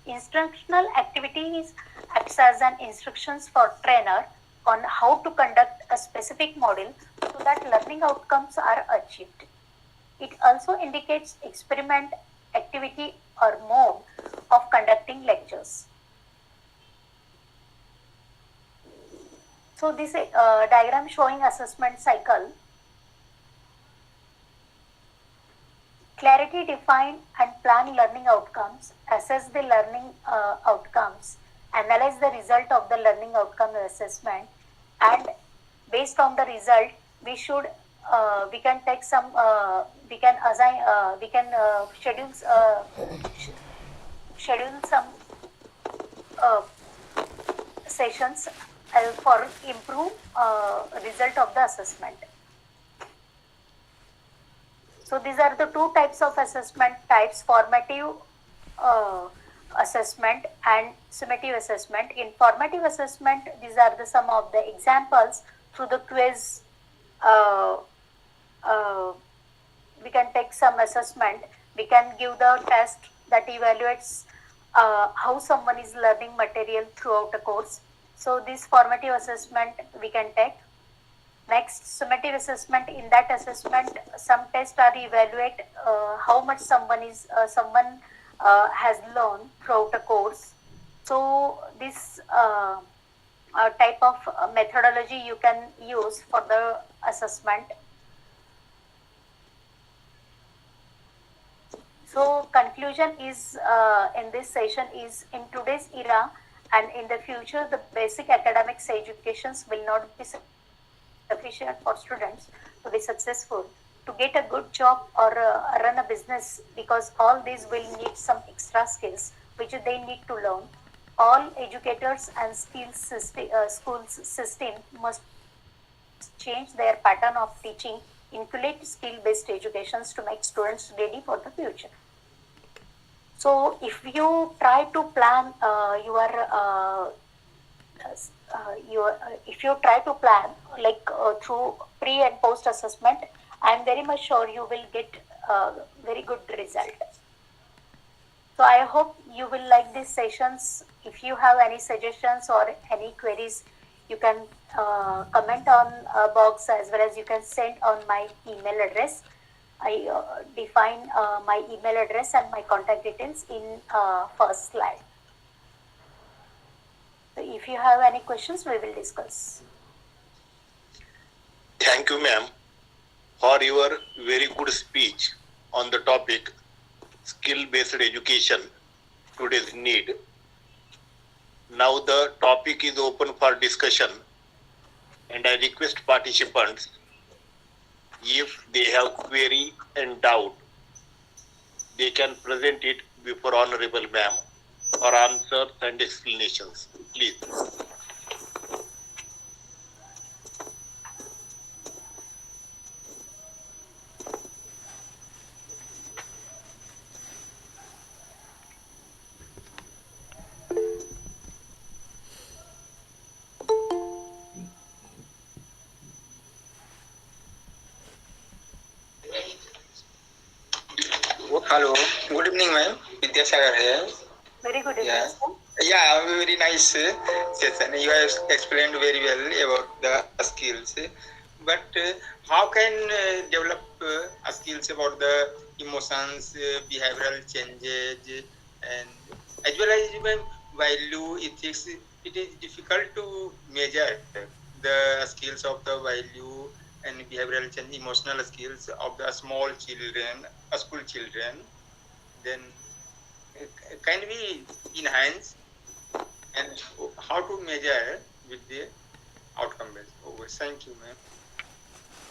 S3: Instructional activities acts as an instructions for trainer on how to conduct a specific model so that learning outcomes are achieved. It also indicates experiment, activity or mode of conducting lectures. So this diagram showing assessment cycle. Clarity, define and plan learning outcomes, assess the learning outcomes, analyze the result of the learning outcome assessment, and based on the result, we should we can take some we can assign we can schedule some uh, sessions for improve result of the assessment. So these are the two types of assessment types: formative assessment and summative assessment. In formative assessment, these are the some of the examples through the quiz. We can take some assessment. We can give the test that evaluates how someone is learning material throughout a course. So this formative assessment we can take. Next, summative assessment. In that assessment, some tests are evaluate how much someone has learned throughout a course. So this type of methodology you can use for the assessment. So conclusion is in this session is, in today's era and in the future, the basic academics educations will not be sufficient for students to be successful, to get a good job or run a business, because all these will need some extra skills which they need to learn. All educators and schools system must change their pattern of teaching, inculcate skill-based educations to make students ready for the future. So if you try to plan if you try to plan through pre and post assessment, I am very much sure you will get very good result. So I hope you will like these sessions. If you have any suggestions or any queries, you can comment on box, as well as you can send on my email address. I define my email address and my contact details in first slide. So if you have any questions, we will discuss.
S1: Thank you, ma'am, for your very good speech on the topic skill-based education, today's need. Now the topic is open for discussion, and I request participants, if they have query and doubt, they can present it before Honorable Ma'am for answers and explanations. Please.
S6: Hello, good evening, ma'am. Vidyasagar here.
S3: Very good evening.
S6: Yeah, very nice session. You have explained very well about the skills. But how can develop skills about the emotions, behavioral changes, and as well as even value ethics? It is difficult to measure the skills of the value and behavioral change, emotional skills of the small children, school children. Then can we enhance, and how to measure with the outcome based? Oh, thank you, ma'am.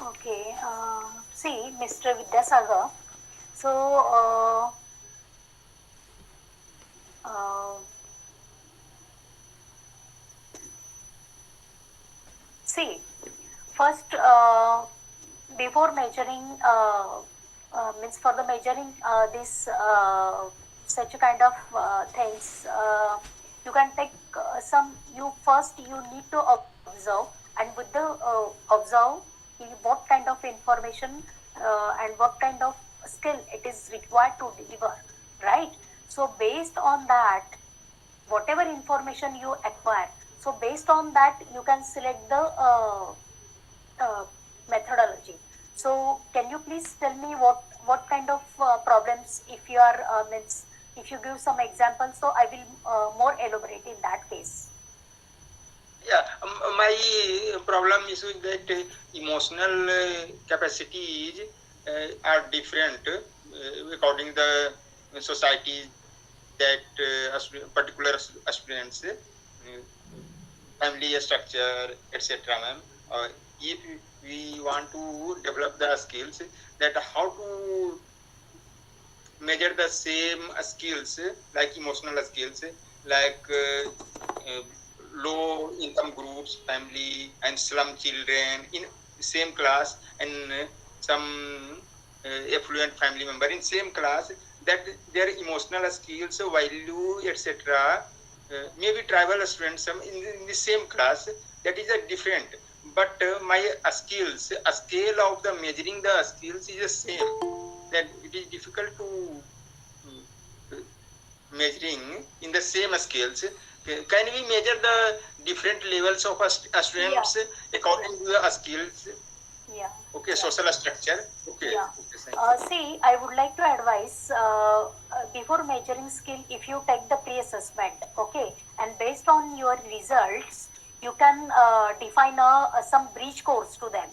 S3: Okay. See, Mr. Vidyasagar. So, see, first, before measuring, means for the measuring this such a kind of things, you can take you need to observe, and with the observe what kind of information and what kind of skill it is required to deliver, right? So based on that, whatever information you acquire. So based on that, you can select the methodology. So can you please tell me what kind of problems, if you are means, if you give some examples, so I will more elaborate in that case.
S6: Yeah, my problem is with that emotional capacities are different according the society that particular aspirants, family structure, etc. Ma'am. If we want to develop the skills, that how to measure the same skills like emotional skills, like low income groups, family and slum children in same class, and some affluent family member in same class, that their emotional skills, value, etc. Maybe tribal students some in the same class, that is a different, but my skills, a scale of the measuring the skills is the same, that it is difficult to measuring in the same scales. Can we measure the different levels of students according to the skills?
S3: Yeah.
S6: Okay, social structure. Okay.
S3: Yeah.
S6: Okay,
S3: See, I would like to advise before measuring skill, if you take the pre-assessment, okay, and based on your results, you can define some bridge course to them.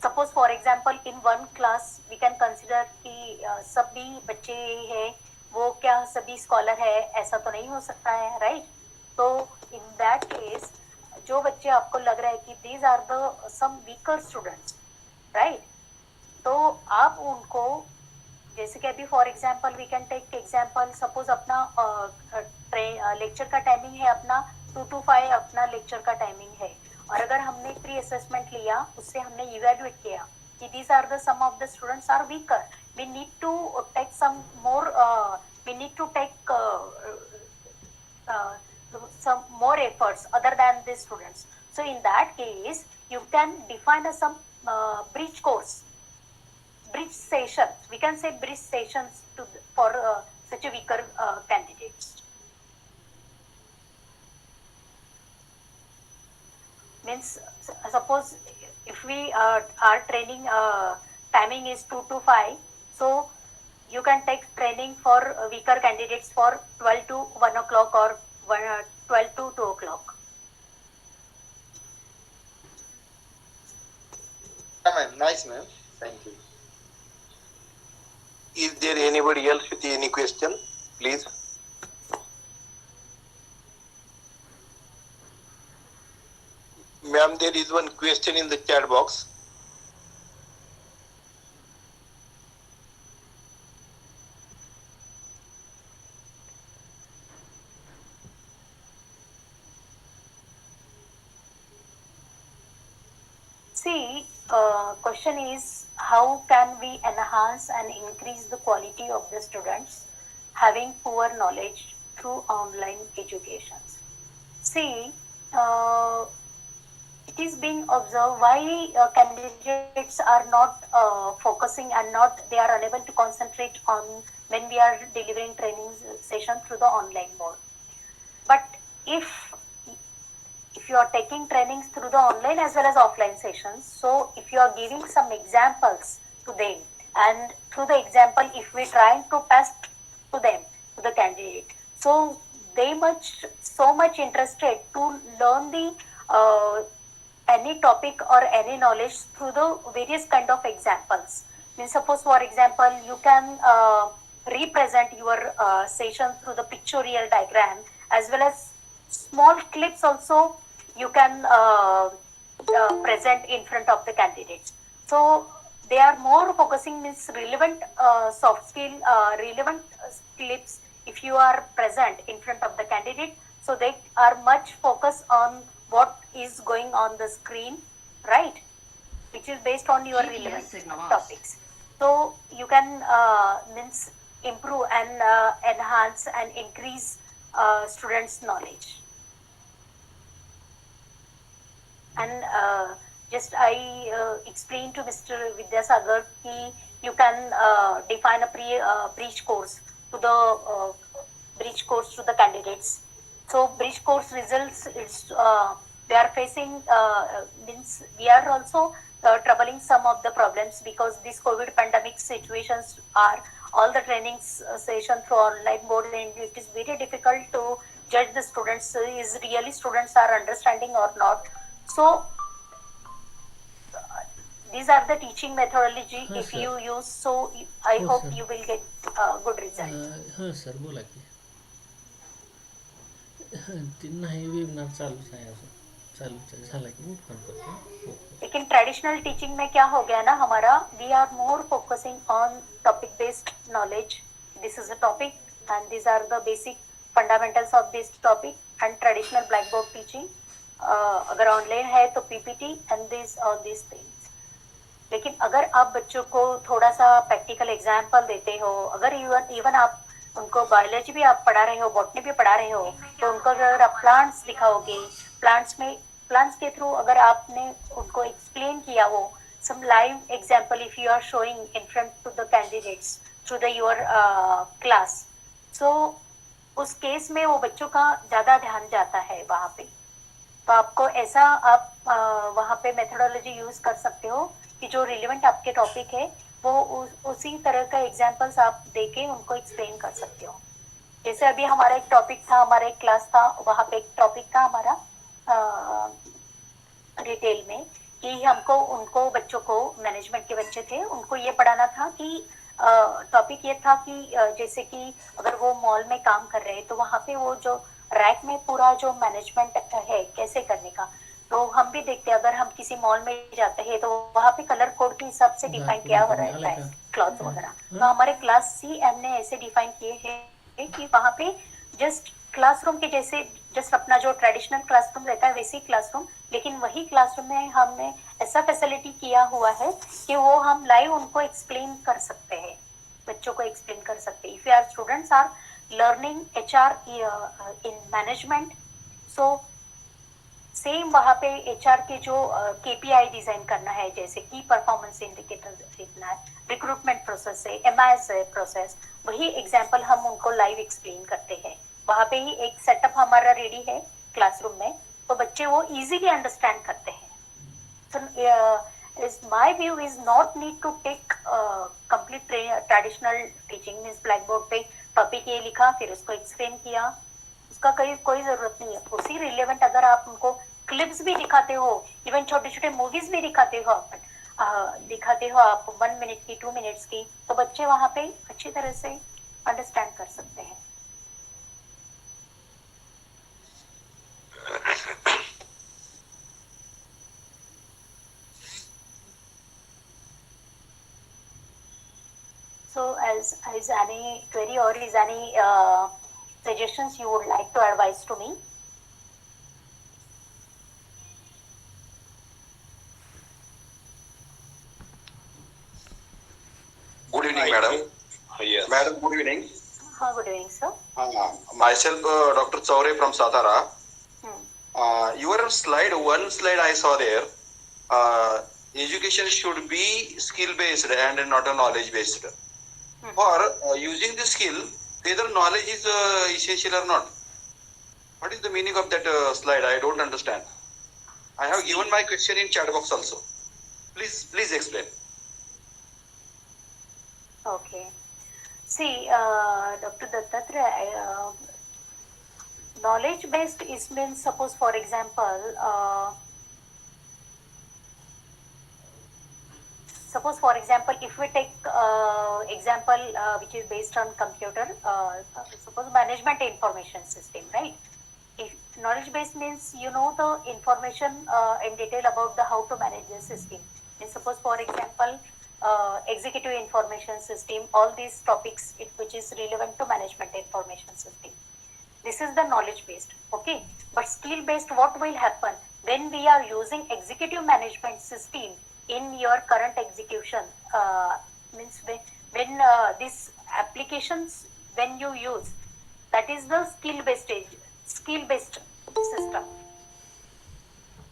S3: Suppose for example in one class we can consider कि सभी बच्चे हैं वो क्या सभी scholar है, ऐसा तो नहीं हो सकता है, राइट? तो इन दैट केस जो बच्चे आपको लग रहा है कि these are the some weaker students, right, तो आप उनको जैसे कि अभी for example we can take example, suppose अपना लेक्चर का टाइमिंग है अपना 2 to 5 अपना लेक्चर का टाइमिंग है, और अगर हमने प्री असेसमेंट लिया, उससे हमने इवेल्युएट किया कि these are the some of the students are weaker, we need to take some more, we need to take some more efforts other than these students. So in that case you can define some bridge course, bridge sessions, we can say bridge sessions to for such a weaker candidates. Means suppose if we our training timing is 2 to 5, so you can take training for weaker candidates for 12 to 1 o'clock or 12 to 2 o'clock.
S6: yeah, ma'am. Nice, ma'am. Thank you.
S1: Is there anybody else with any question? Please. Ma'am, there is one question in the chat box.
S3: See, question is how can we enhance and increase the quality of the students having poor knowledge through online education? See, it is being observed why candidates are not focusing and not, they are unable to concentrate on when we are delivering training session through the online mode. But if you are taking trainings through the online as well as offline sessions, so if you are giving some examples to them, and through the example if we trying to test to them, to the candidate, so they so much interested to learn the any topic or any knowledge through the various kind of examples. Means suppose for example you can represent your session through the pictorial diagram, as well as small clips also you can present in front of the candidates. So they are more focusing, means relevant soft skill, relevant clips if you are present in front of the candidate, so they are much focused on what is going on the screen, right, which is based on your relevant topics. So you can means improve and enhance and increase students' knowledge. And just I explained to Mr. Vidyasagar कि you can define a bridge course to the bridge course to the candidates. So bridge course results, it's we are facing means we are also troubling some of the problems because this COVID pandemic situations are all the trainings session through online mode, and it is very difficult to judge the students is really students are understanding or not. So these are the teaching methodology
S4: हाँ
S3: if
S4: sir.
S3: you use, so I
S4: हो
S3: hope
S4: sir.
S3: you will get good result.
S4: हां sir बोला की. त्यांना हे webinar चालूच आहे अजून. चालूच झाला की मी फोन करतो. हो.
S3: लेकिन ट्रेडिशनल टीचिंग में क्या हो गया ना हमारा, we are more focusing on topic based knowledge. This is a topic and this are the basic fundamentals of this topic and traditional black board teaching. अगर ऑनलाइन है तो पीपीटी एंड दिस और दिस थिंग्स. लेकिन अगर आप बच्चों को थोड़ा सा प्रैक्टिकल एग्जाम्पल देते हो, अगर इवन आप उनको बायोलॉजी भी आप पढ़ा रहे हो, बॉटनी भी पढ़ा रहे हो, तो उनको अगर आप प्लांट्स दिखाओगे, प्लांट्स के थ्रू अगर आपने उनको एक्सप्लेन किया वो some live example if you are showing in front to the candidates through the your class, so उस केस में वो बच्चों का ज्यादा ध्यान जाता है वहाँ पे. तो आपको ऐसा आप वहाँ पे मेथोडोलॉजी यूज कर सकते हो कि जो रिलेवेंट आपके टॉपिक है वो उसी तरह का एग्जांपल्स आप देके उनको एक्सप्लेन कर सकते हो. जैसे अभी हमारा एक टॉपिक था, हमारा एक क्लास था, वहाँ पे एक टॉपिक था हमारा रिटेल में कि हमको उनको बच्चों को, मैनेजमेंट के बच्चे थे, उनको ये पढ़ाना था कि टॉपिक ये था कि जैसे कि अगर वो मॉल में काम कर रहे हैं तो वहाँ पे वो जो रैक में पूरा जो मैनेजमेंट है कैसे करने का, तो हम भी देखते हैं अगर हम किसी मॉल में जाते हैं तो वहाँ पे कलर कोड के हिसाब से डिफाइन किया हुआ रहता है क्लॉथ वगैरह. तो हमारे क्लास सी एम ने ऐसे डिफाइन किए हैं कि वहाँ पे जस्ट क्लासरूम के जैसे जस्ट अपना जो ट्रेडिशनल क्लासरूम रहता है वैसी क्लासरूम, लेकिन वही क्लासरूम में हमने ऐसा फैसिलिटी किया हुआ है कि वो हम लाइव उनको एक्सप्लेन कर सकते हैं, बच्चों को एक्सप्लेन कर सकते हैं. If your students are learning HR in management, so same वहाँ पे HR के जो KPI डिजाइन करना है, जैसे की परफॉर्मेंस इंडिकेटर देखना है, रिक्रूटमेंट प्रोसेस है, MIS प्रोसेस, वही एग्जाम्पल हम उनको लाइव एक्सप्लेन करते हैं. वहाँ पे ही एक सेटअप हमारा रेडी है क्लासरूम में, तो बच्चे वो इजीली अंडरस्टैंड करते हैं. So my view is not need to take complete traditional teaching, means black board पे टॉपिक ये लिखा फिर उसको एक्सप्लेन किया, उसका कोई जरूरत नहीं है. उसी रिलेवेंट अगर आप उनको क्लिप्स भी दिखाते हो, इवन छोटे छोटे मूवीज भी दिखाते हो आप 1 मिनट की 2 मिनट्स की, तो बच्चे वहाँ पे अच्छी तरह से अंडरस्टैंड कर सकते हैं. So as any query or is any suggestions you would like to advise to me?
S7: Good evening, madam.
S1: Yes.
S7: Madam, good evening.
S3: Good evening, sir.
S7: Myself, Dr. Chaure from Satara. Your slide, one slide I saw there. Education should be skill-based and not a knowledge-based. For using the skill, whether knowledge is essential or not. What is the meaning of that slide? I don't understand. I have given my question in chat box also. Please explain.
S3: Okay. See, Dr. Dattatreya, knowledge based is means, suppose for example, if we take example which is based on computer, suppose management information system, right? If knowledge based means you know the information in detail about the how to manage the system. And suppose for example, executive information system, all these topics which is relevant to management information system. This is the knowledge based, okay? But skill based, what will happen when we are using executive management system in your current execution? Means when these applications when you use, that is the skill based system.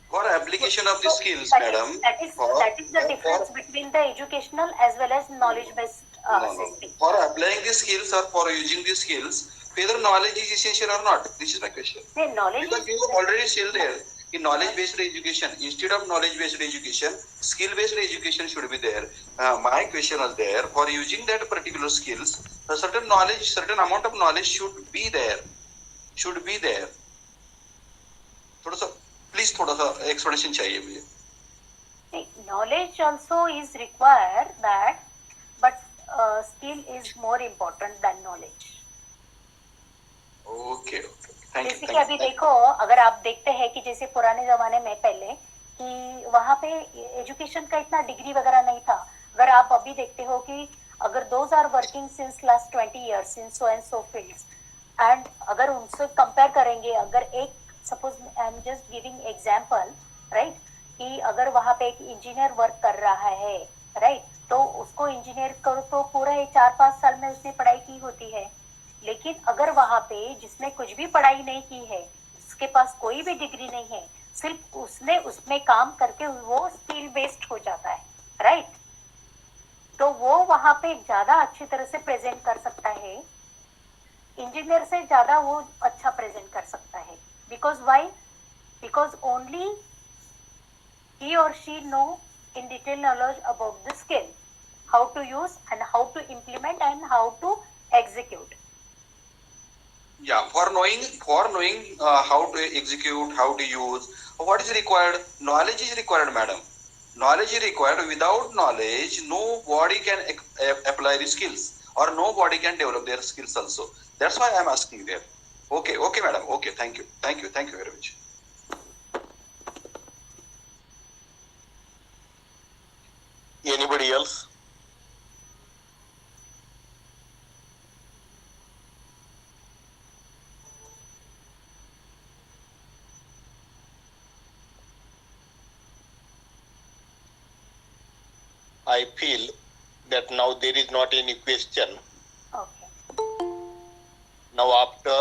S7: For application of the skills,
S3: that
S7: madam.
S3: That is the difference between the educational as well as knowledge based system.
S7: For applying the skills or for using the skills, whether knowledge is essential or not. This is my question.
S3: The knowledge
S7: Because
S3: is
S7: you already said there, in knowledge-based education, instead of knowledge-based education, skill-based education should be there. My question was there, for using that particular skills, a certain knowledge, certain amount of knowledge should be there. Should be there. Please थोड़ा सा explanation चाहिए मुझे.
S3: See, knowledge also is required that, but skill is more important than knowledge.
S7: Okay. Thank
S3: जैसे
S7: you.
S3: कि अभी देखो, अगर आप देखते हैं कि जैसे पुराने जमाने में पहले कि वहाँ पे एजुकेशन का इतना डिग्री वगैरह नहीं था. अगर आप अभी देखते हो कि अगर those are working since last 20 years in so and so fields, and अगर उनसे कंपेयर करेंगे, अगर एक suppose I am just giving example, right, कि अगर वहाँ पे एक इंजीनियर वर्क कर रहा है, राइट, तो उसको इंजीनियर को तो पूरा 4-5 साल में उसने पढ़ाई की होती है. लेकिन अगर वहाँ पे जिसने कुछ भी पढ़ाई नहीं की है, उसके पास कोई भी डिग्री नहीं है, सिर्फ उसने उसमें काम करके वो स्किल बेस्ड हो जाता है, राइट, तो वो वहाँ पे ज्यादा अच्छी तरह से प्रेजेंट कर सकता है, इंजीनियर से ज्यादा वो अच्छा प्रेजेंट कर सकता है. Because why? Because only he or she know in detail knowledge about the skill, how to use and how to implement and how to execute.
S7: Yeah, for knowing how to execute, how to use, what is required? Knowledge is required, madam. Knowledge is required. Without knowledge, nobody can apply the skills, or nobody can develop their skills also. That's why I am asking there. Okay, madam. Okay, thank you very much.
S1: Anybody else? I feel that now there is not any question.
S3: Okay.
S1: Now after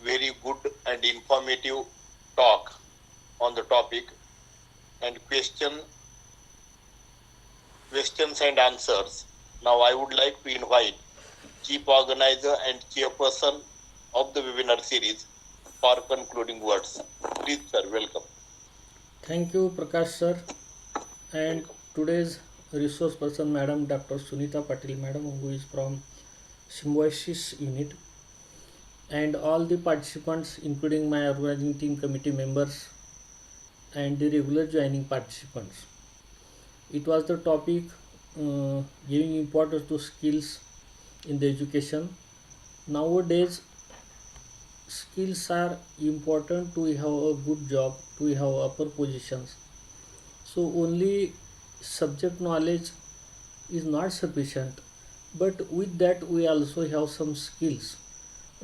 S1: very good and informative talk on the topic and questions and answers, now I would like to invite Chief Organizer and Chairperson of the webinar series for concluding words. Please sir, welcome.
S4: Thank you, Prakash sir. And today's resource person, Madam Dr. Sunita Patil, Madam, who is from Symbiosis unit, and all the participants, including my organizing team committee members and the regular joining participants. It was the topic giving importance to skills in the education. Nowadays, skills are important to have a good job, to have upper positions. So only subject knowledge is not sufficient, but with that we also have some skills.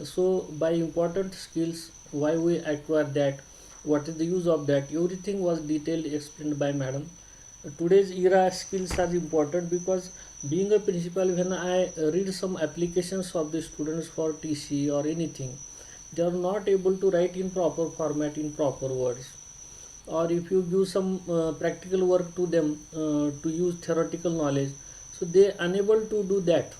S4: So by important skills, why we acquire that, what is the use of that, everything was detailed explained by madam. Today's era skills are important because being a principal, when I read some applications of the students for TC or anything, they are not able to write in proper format, in proper words. Or if you give some practical work to them to use theoretical knowledge, so they are unable to do that.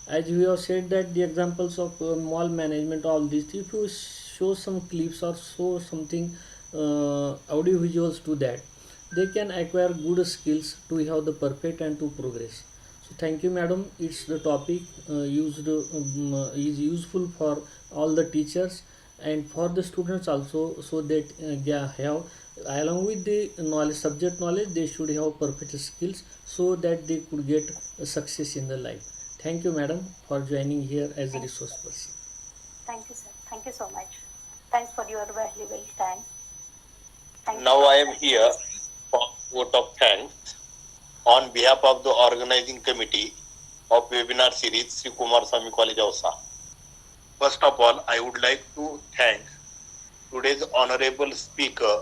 S4: As we have said that the examples of mall management, all this, if you show some clips or show something audio visuals to that, they can acquire good skills to have the perfect and to progress. So thank you madam, it's the topic is useful for all the teachers and for the students also, so that have along with the knowledge, subject knowledge, they should have perfect skills so that they could get a success in the life. Thank you madam for joining here as a resource person.
S3: Thank you sir, thank you so much. Thanks for your valuable time.
S1: Now I am here for vote of thanks on behalf of the organizing committee of webinar series Shri Kumarswami College Ausa. First of all, I would like to thank today's honorable speaker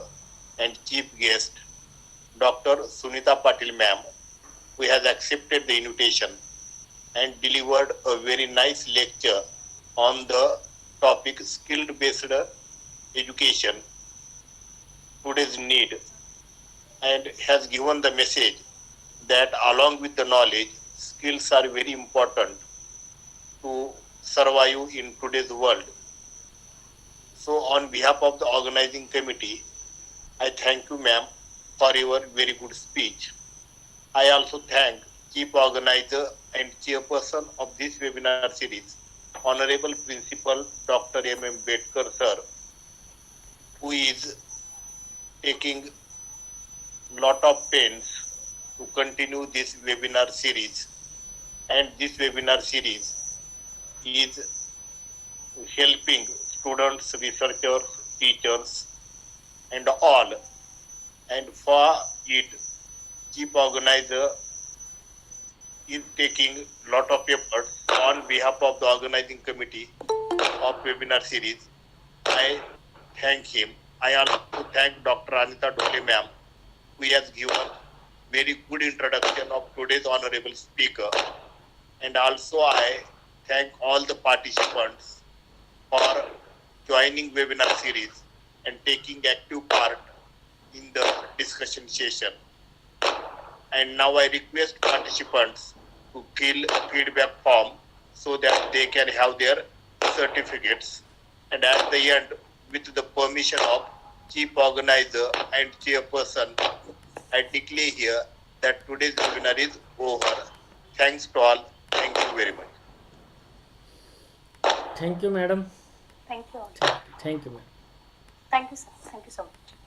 S1: and chief guest, Dr. Sunita Patil ma'am, who has accepted the invitation and delivered a very nice lecture on the topic skilled based education, today's need, and has given the message that along with the knowledge, skills are very important to survive in today's world. So on behalf of the organizing committee, I thank you, ma'am, for your very good speech. I also thank chief organizer and chairperson of this webinar series, Honorable Principal Dr. M. Bedkar sir, who is taking lot of pains to continue this webinar series. And this webinar series is helping students, researchers, teachers, and all. And for it, chief organizer is taking lot of efforts on behalf of the organizing committee of webinar series. I thank him. I also thank Dr. Anita Dole ma'am, who has given very good introduction of today's honorable speaker. And also I thank all the participants for joining webinar series and taking active part in the discussion session. And now I request participants to fill a feedback form so that they can have their certificates. And at the end, with the permission of chief organizer and chairperson, I declare here that today's webinar is over. Thanks to all. Thank you very much.
S4: Thank you, madam.
S3: Thank you all.
S4: Thank you, madam.
S3: Thank you, sir. Thank you so much.